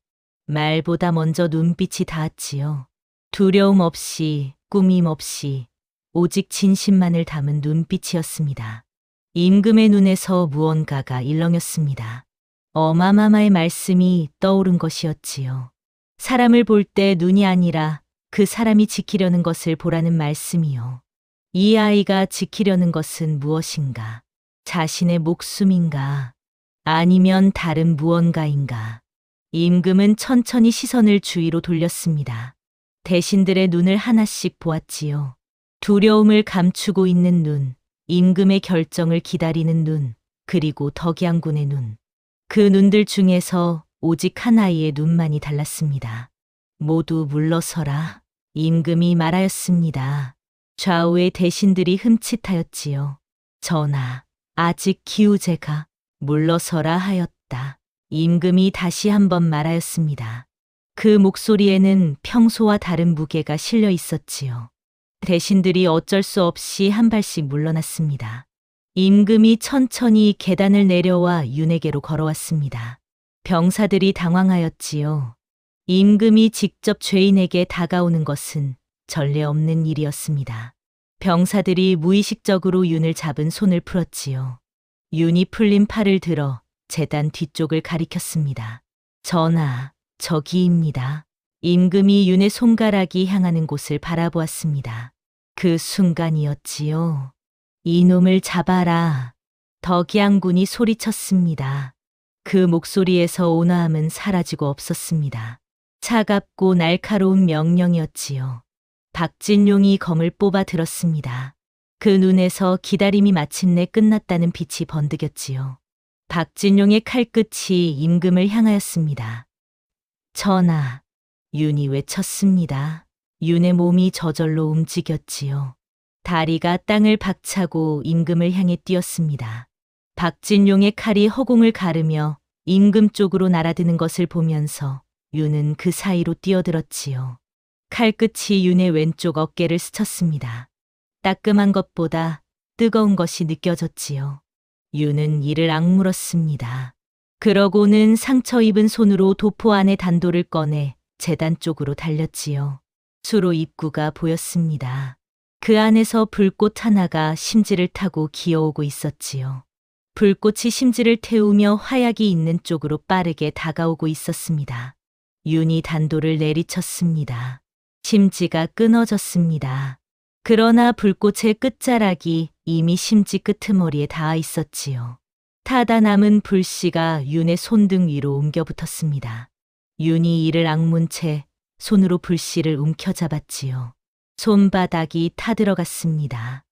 말보다 먼저 눈빛이 닿았지요. 두려움 없이, 꾸밈 없이, 오직 진심만을 담은 눈빛이었습니다. 임금의 눈에서 무언가가 일렁였습니다. 어마마마의 말씀이 떠오른 것이었지요. 사람을 볼 때 눈이 아니라 그 사람이 지키려는 것을 보라는 말씀이요. 이 아이가 지키려는 것은 무엇인가? 자신의 목숨인가? 아니면 다른 무언가인가? 임금은 천천히 시선을 주위로 돌렸습니다. 대신들의 눈을 하나씩 보았지요. 두려움을 감추고 있는 눈, 임금의 결정을 기다리는 눈, 그리고 덕양군의 눈. 그 눈들 중에서 오직 한 아이의 눈만이 달랐습니다. 모두 물러서라. 임금이 말하였습니다. 좌우의 대신들이 흠칫하였지요. 전하, 아직 기우제가 물러서라 하였다. 임금이 다시 한번 말하였습니다. 그 목소리에는 평소와 다른 무게가 실려 있었지요. 대신들이 어쩔 수 없이 한 발씩 물러났습니다. 임금이 천천히 계단을 내려와 윤에게로 걸어왔습니다. 병사들이 당황하였지요. 임금이 직접 죄인에게 다가오는 것은 전례 없는 일이었습니다. 병사들이 무의식적으로 윤을 잡은 손을 풀었지요. 윤이 풀린 팔을 들어 제단 뒤쪽을 가리켰습니다. 전하, 저기입니다. 임금이 윤의 손가락이 향하는 곳을 바라보았습니다. 그 순간이었지요. 이놈을 잡아라. 덕양군이 소리쳤습니다. 그 목소리에서 온화함은 사라지고 없었습니다. 차갑고 날카로운 명령이었지요. 박진용이 검을 뽑아 들었습니다. 그 눈에서 기다림이 마침내 끝났다는 빛이 번득였지요. 박진용의 칼끝이 임금을 향하였습니다. 전하, 윤이 외쳤습니다. 윤의 몸이 저절로 움직였지요. 다리가 땅을 박차고 임금을 향해 뛰었습니다. 박진용의 칼이 허공을 가르며 임금 쪽으로 날아드는 것을 보면서 윤은 그 사이로 뛰어들었지요. 칼끝이 윤의 왼쪽 어깨를 스쳤습니다. 따끔한 것보다 뜨거운 것이 느껴졌지요. 윤은 이를 악물었습니다. 그러고는 상처 입은 손으로 도포 안에 단도를 꺼내 제단 쪽으로 달렸지요. 수로 입구가 보였습니다. 그 안에서 불꽃 하나가 심지를 타고 기어오고 있었지요. 불꽃이 심지를 태우며 화약이 있는 쪽으로 빠르게 다가오고 있었습니다. 윤이 단도를 내리쳤습니다. 심지가 끊어졌습니다. 그러나 불꽃의 끝자락이 이미 심지 끄트머리에 닿아 있었지요. 타다 남은 불씨가 윤의 손등 위로 옮겨 붙었습니다. 윤이 이를 악문 채 손으로 불씨를 움켜잡았지요. 손바닥이 타들어갔습니다.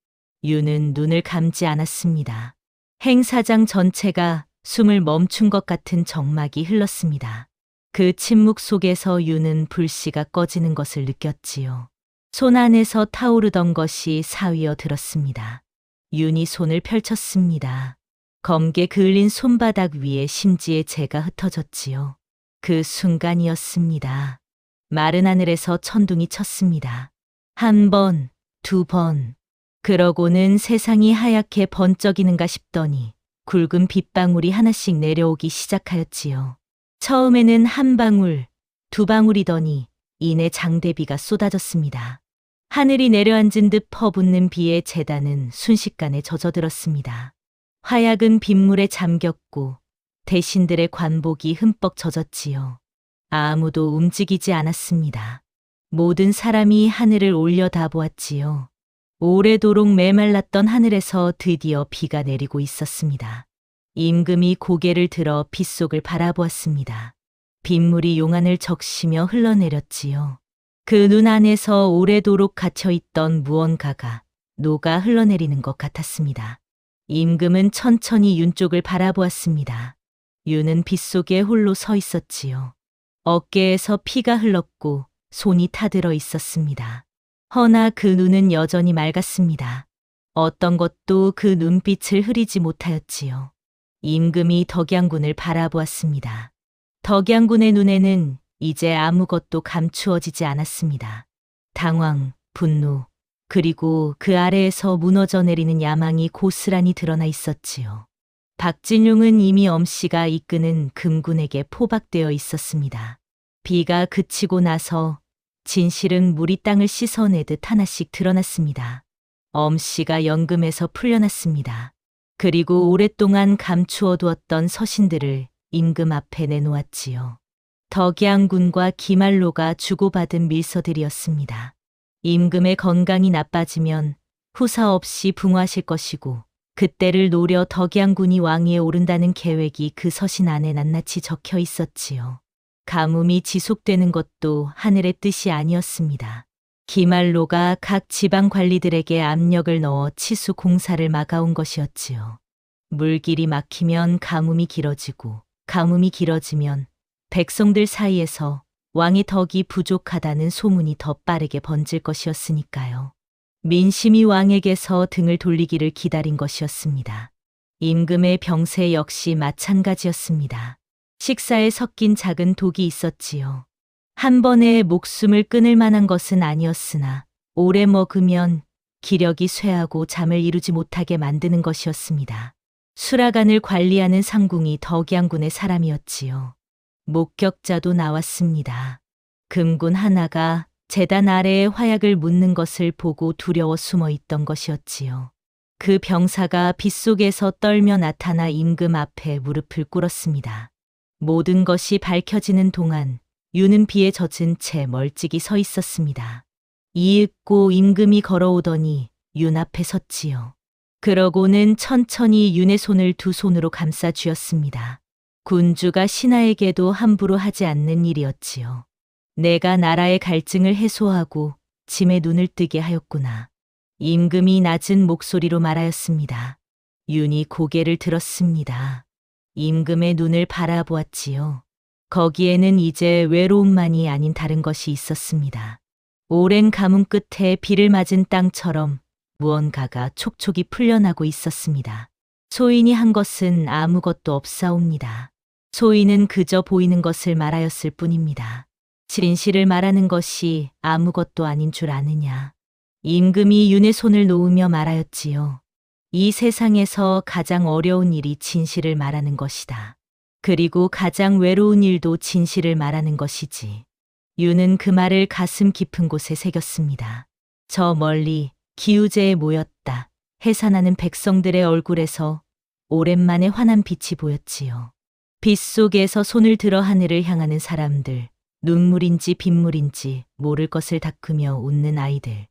윤은 눈을 감지 않았습니다. 행사장 전체가 숨을 멈춘 것 같은 적막이 흘렀습니다. 그 침묵 속에서 윤은 불씨가 꺼지는 것을 느꼈지요. 손 안에서 타오르던 것이 사위어 들었습니다. 윤이 손을 펼쳤습니다. 검게 그을린 손바닥 위에 심지의 재가 흩어졌지요. 그 순간이었습니다. 마른 하늘에서 천둥이 쳤습니다. 한 번, 두 번. 그러고는 세상이 하얗게 번쩍이는가 싶더니 굵은 빗방울이 하나씩 내려오기 시작하였지요. 처음에는 한 방울, 두 방울이더니 이내 장대비가 쏟아졌습니다. 하늘이 내려앉은 듯 퍼붓는 비에 제단은 순식간에 젖어들었습니다. 화약은 빗물에 잠겼고 대신들의 관복이 흠뻑 젖었지요. 아무도 움직이지 않았습니다. 모든 사람이 하늘을 올려다보았지요. 오래도록 메말랐던 하늘에서 드디어 비가 내리고 있었습니다. 임금이 고개를 들어 빗속을 바라보았습니다. 빗물이 용안을 적시며 흘러내렸지요. 그 눈 안에서 오래도록 갇혀있던 무언가가 녹아 흘러내리는 것 같았습니다. 임금은 천천히 윤 쪽을 바라보았습니다. 윤은 빗속에 홀로 서 있었지요. 어깨에서 피가 흘렀고 손이 타들어 있었습니다. 허나 그 눈은 여전히 맑았습니다. 어떤 것도 그 눈빛을 흐리지 못하였지요. 임금이 덕양군을 바라보았습니다. 덕양군의 눈에는 이제 아무것도 감추어지지 않았습니다. 당황, 분노, 그리고 그 아래에서 무너져 내리는 야망이 고스란히 드러나 있었지요. 박진용은 이미 엄씨가 이끄는 금군에게 포박되어 있었습니다. 비가 그치고 나서 진실은 물이 땅을 씻어내듯 하나씩 드러났습니다. 엄씨가 연금에서 풀려났습니다. 그리고 오랫동안 감추어두었던 서신들을 임금 앞에 내놓았지요. 덕양군과 기말로가 주고받은 밀서들이었습니다. 임금의 건강이 나빠지면 후사 없이 붕하실 것이고 그때를 노려 덕양군이 왕위에 오른다는 계획이 그 서신 안에 낱낱이 적혀 있었지요. 가뭄이 지속되는 것도 하늘의 뜻이 아니었습니다. 기말로가 각 지방 관리들에게 압력을 넣어 치수 공사를 막아온 것이었지요. 물길이 막히면 가뭄이 길어지고 가뭄이 길어지면 백성들 사이에서 왕의 덕이 부족하다는 소문이 더 빠르게 번질 것이었으니까요. 민심이 왕에게서 등을 돌리기를 기다린 것이었습니다. 임금의 병세 역시 마찬가지였습니다. 식사에 섞인 작은 독이 있었지요. 한 번에 목숨을 끊을 만한 것은 아니었으나 오래 먹으면 기력이 쇠하고 잠을 이루지 못하게 만드는 것이었습니다. 수라간을 관리하는 상궁이 덕양군의 사람이었지요. 목격자도 나왔습니다. 금군 하나가 제단 아래에 화약을 묻는 것을 보고 두려워 숨어 있던 것이었지요. 그 병사가 빗속에서 떨며 나타나 임금 앞에 무릎을 꿇었습니다. 모든 것이 밝혀지는 동안 윤은 비에 젖은 채 멀찍이 서 있었습니다. 이윽고 임금이 걸어오더니 윤 앞에 섰지요. 그러고는 천천히 윤의 손을 두 손으로 감싸 쥐었습니다. 군주가 신하에게도 함부로 하지 않는 일이었지요. 내가 나라의 갈증을 해소하고 짐의 눈을 뜨게 하였구나. 임금이 낮은 목소리로 말하였습니다. 윤이 고개를 들었습니다. 임금의 눈을 바라보았지요. 거기에는 이제 외로움만이 아닌 다른 것이 있었습니다. 오랜 가뭄 끝에 비를 맞은 땅처럼 무언가가 촉촉이 풀려나고 있었습니다. 소인이 한 것은 아무것도 없사옵니다. 소인은 그저 보이는 것을 말하였을 뿐입니다. 진실을 말하는 것이 아무것도 아닌 줄 아느냐. 임금이 윤의 손을 놓으며 말하였지요. 이 세상에서 가장 어려운 일이 진실을 말하는 것이다. 그리고 가장 외로운 일도 진실을 말하는 것이지. 유는 그 말을 가슴 깊은 곳에 새겼습니다. 저 멀리 기우제에 모였다. 해산하는 백성들의 얼굴에서 오랜만에 환한 빛이 보였지요. 빛 속에서 손을 들어 하늘을 향하는 사람들, 눈물인지 빗물인지 모를 것을 닦으며 웃는 아이들.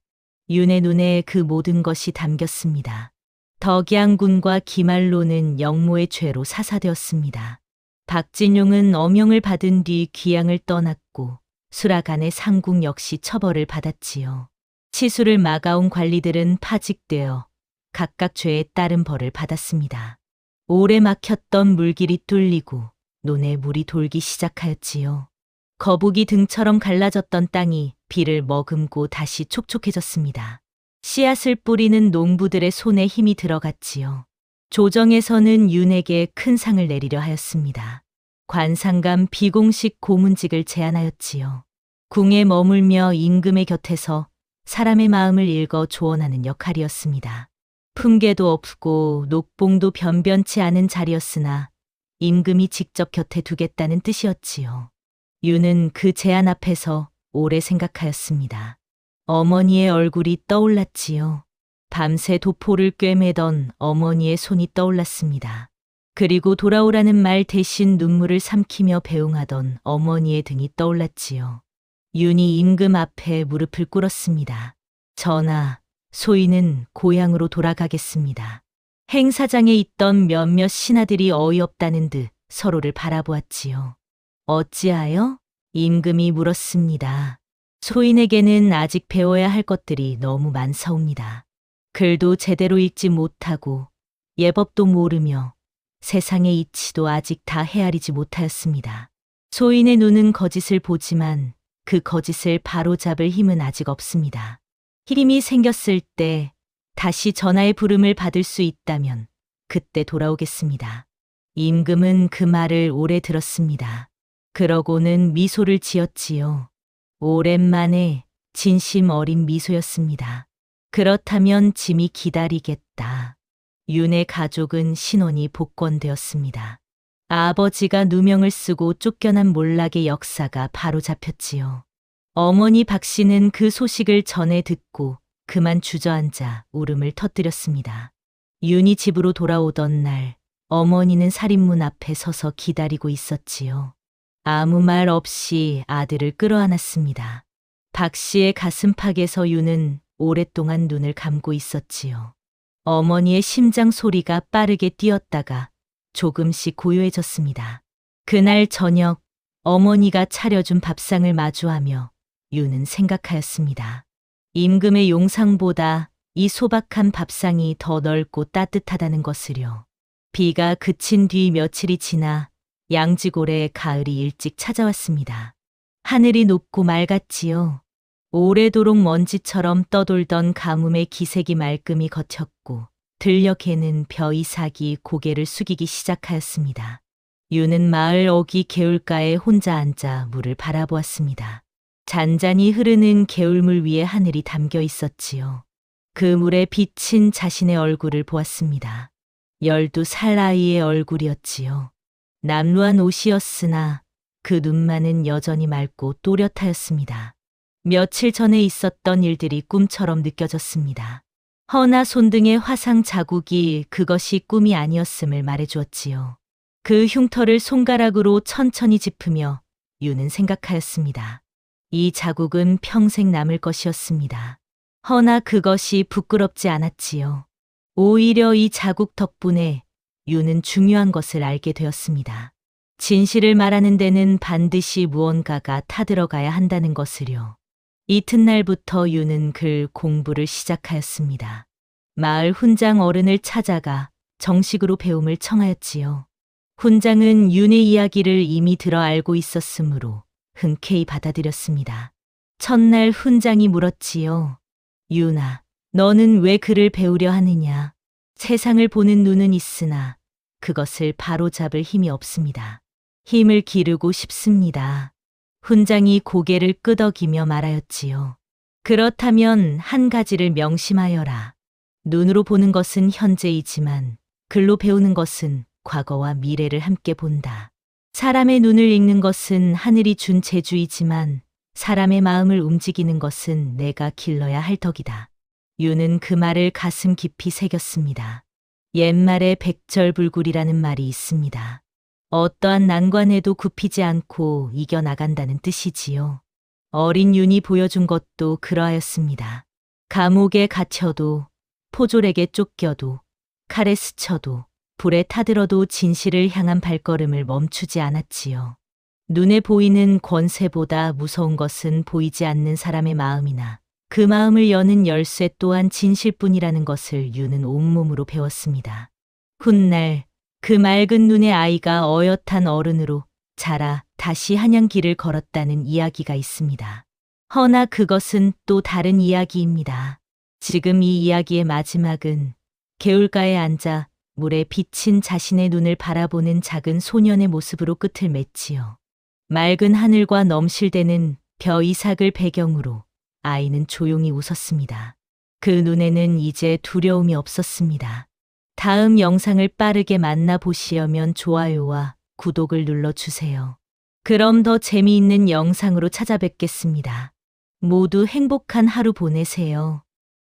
윤의 눈에 그 모든 것이 담겼습니다. 덕양군과 기말로는 영모의 죄로 사사되었습니다. 박진용은 엄형을 받은 뒤 귀양을 떠났고 수라간의 상궁 역시 처벌을 받았지요. 치수를 막아온 관리들은 파직되어 각각 죄에 따른 벌을 받았습니다. 오래 막혔던 물길이 뚫리고 논에 물이 돌기 시작하였지요. 거북이 등처럼 갈라졌던 땅이 비를 머금고 다시 촉촉해졌습니다. 씨앗을 뿌리는 농부들의 손에 힘이 들어갔지요. 조정에서는 윤에게 큰 상을 내리려 하였습니다. 관상감 비공식 고문직을 제안하였지요. 궁에 머물며 임금의 곁에서 사람의 마음을 읽어 조언하는 역할이었습니다. 품계도 없고 녹봉도 변변치 않은 자리였으나 임금이 직접 곁에 두겠다는 뜻이었지요. 윤은 그 제안 앞에서 오래 생각하였습니다. 어머니의 얼굴이 떠올랐지요. 밤새 도포를 꿰매던 어머니의 손이 떠올랐습니다. 그리고 돌아오라는 말 대신 눈물을 삼키며 배웅하던 어머니의 등이 떠올랐지요. 윤이 임금 앞에 무릎을 꿇었습니다. 전하, 소인은 고향으로 돌아가겠습니다. 행사장에 있던 몇몇 신하들이 어이없다는 듯 서로를 바라보았지요. 어찌하여? 임금이 물었습니다. 소인에게는 아직 배워야 할 것들이 너무 많사옵니다. 글도 제대로 읽지 못하고 예법도 모르며 세상의 이치도 아직 다 헤아리지 못하였습니다. 소인의 눈은 거짓을 보지만 그 거짓을 바로잡을 힘은 아직 없습니다. 힘이 생겼을 때 다시 전하의 부름을 받을 수 있다면 그때 돌아오겠습니다. 임금은 그 말을 오래 들었습니다. 그러고는 미소를 지었지요. 오랜만에 진심 어린 미소였습니다. 그렇다면 짐이 기다리겠다. 윤의 가족은 신혼이 복권되었습니다. 아버지가 누명을 쓰고 쫓겨난 몰락의 역사가 바로 잡혔지요. 어머니 박 씨는 그 소식을 전해 듣고 그만 주저앉아 울음을 터뜨렸습니다. 윤이 집으로 돌아오던 날 어머니는 살인문 앞에 서서 기다리고 있었지요. 아무 말 없이 아들을 끌어안았습니다. 박 씨의 가슴팍에서 윤은 오랫동안 눈을 감고 있었지요. 어머니의 심장 소리가 빠르게 뛰었다가 조금씩 고요해졌습니다. 그날 저녁 어머니가 차려준 밥상을 마주하며 윤은 생각하였습니다. 임금의 용상보다 이 소박한 밥상이 더 넓고 따뜻하다는 것을요. 비가 그친 뒤 며칠이 지나 양지골에 가을이 일찍 찾아왔습니다. 하늘이 높고 맑았지요. 오래도록 먼지처럼 떠돌던 가뭄의 기색이 말끔히 걷혔고 들녘에는 벼이삭이 고개를 숙이기 시작하였습니다. 윤은 마을 어귀 개울가에 혼자 앉아 물을 바라보았습니다. 잔잔히 흐르는 개울물 위에 하늘이 담겨 있었지요. 그 물에 비친 자신의 얼굴을 보았습니다. 12살 아이의 얼굴이었지요. 남루한 옷이었으나 그 눈만은 여전히 맑고 또렷하였습니다. 며칠 전에 있었던 일들이 꿈처럼 느껴졌습니다. 허나 손등의 화상 자국이 그것이 꿈이 아니었음을 말해주었지요. 그 흉터를 손가락으로 천천히 짚으며 윤은 생각하였습니다. 이 자국은 평생 남을 것이었습니다. 허나 그것이 부끄럽지 않았지요. 오히려 이 자국 덕분에 윤은 중요한 것을 알게 되었습니다. 진실을 말하는 데는 반드시 무언가가 타들어가야 한다는 것을요. 이튿날부터 윤은 글 공부를 시작하였습니다. 마을 훈장 어른을 찾아가 정식으로 배움을 청하였지요. 훈장은 윤의 이야기를 이미 들어 알고 있었으므로 흔쾌히 받아들였습니다. 첫날 훈장이 물었지요. 윤아, 너는 왜 글을 배우려 하느냐? 세상을 보는 눈은 있으나 그것을 바로잡을 힘이 없습니다. 힘을 기르고 싶습니다. 훈장이 고개를 끄덕이며 말하였지요. 그렇다면 한 가지를 명심하여라. 눈으로 보는 것은 현재이지만 글로 배우는 것은 과거와 미래를 함께 본다. 사람의 눈을 읽는 것은 하늘이 준 재주이지만 사람의 마음을 움직이는 것은 내가 길러야 할 덕이다. 유는 그 말을 가슴 깊이 새겼습니다. 옛말에 백절불굴이라는 말이 있습니다. 어떠한 난관에도 굽히지 않고 이겨나간다는 뜻이지요. 어린 윤이 보여준 것도 그러하였습니다. 감옥에 갇혀도, 포졸에게 쫓겨도, 칼에 스쳐도, 불에 타들어도 진실을 향한 발걸음을 멈추지 않았지요. 눈에 보이는 권세보다 무서운 것은 보이지 않는 사람의 마음이나 그 마음을 여는 열쇠 또한 진실뿐이라는 것을 유는 온몸으로 배웠습니다. 훗날 그 맑은 눈의 아이가 어엿한 어른으로 자라 다시 한양길을 걸었다는 이야기가 있습니다. 허나 그것은 또 다른 이야기입니다. 지금 이 이야기의 마지막은 개울가에 앉아 물에 비친 자신의 눈을 바라보는 작은 소년의 모습으로 끝을 맺지요. 맑은 하늘과 넘실대는 벼 이삭을 배경으로 아이는 조용히 웃었습니다. 그 눈에는 이제 두려움이 없었습니다. 다음 영상을 빠르게 만나보시려면 좋아요와 구독을 눌러주세요. 그럼 더 재미있는 영상으로 찾아뵙겠습니다. 모두 행복한 하루 보내세요.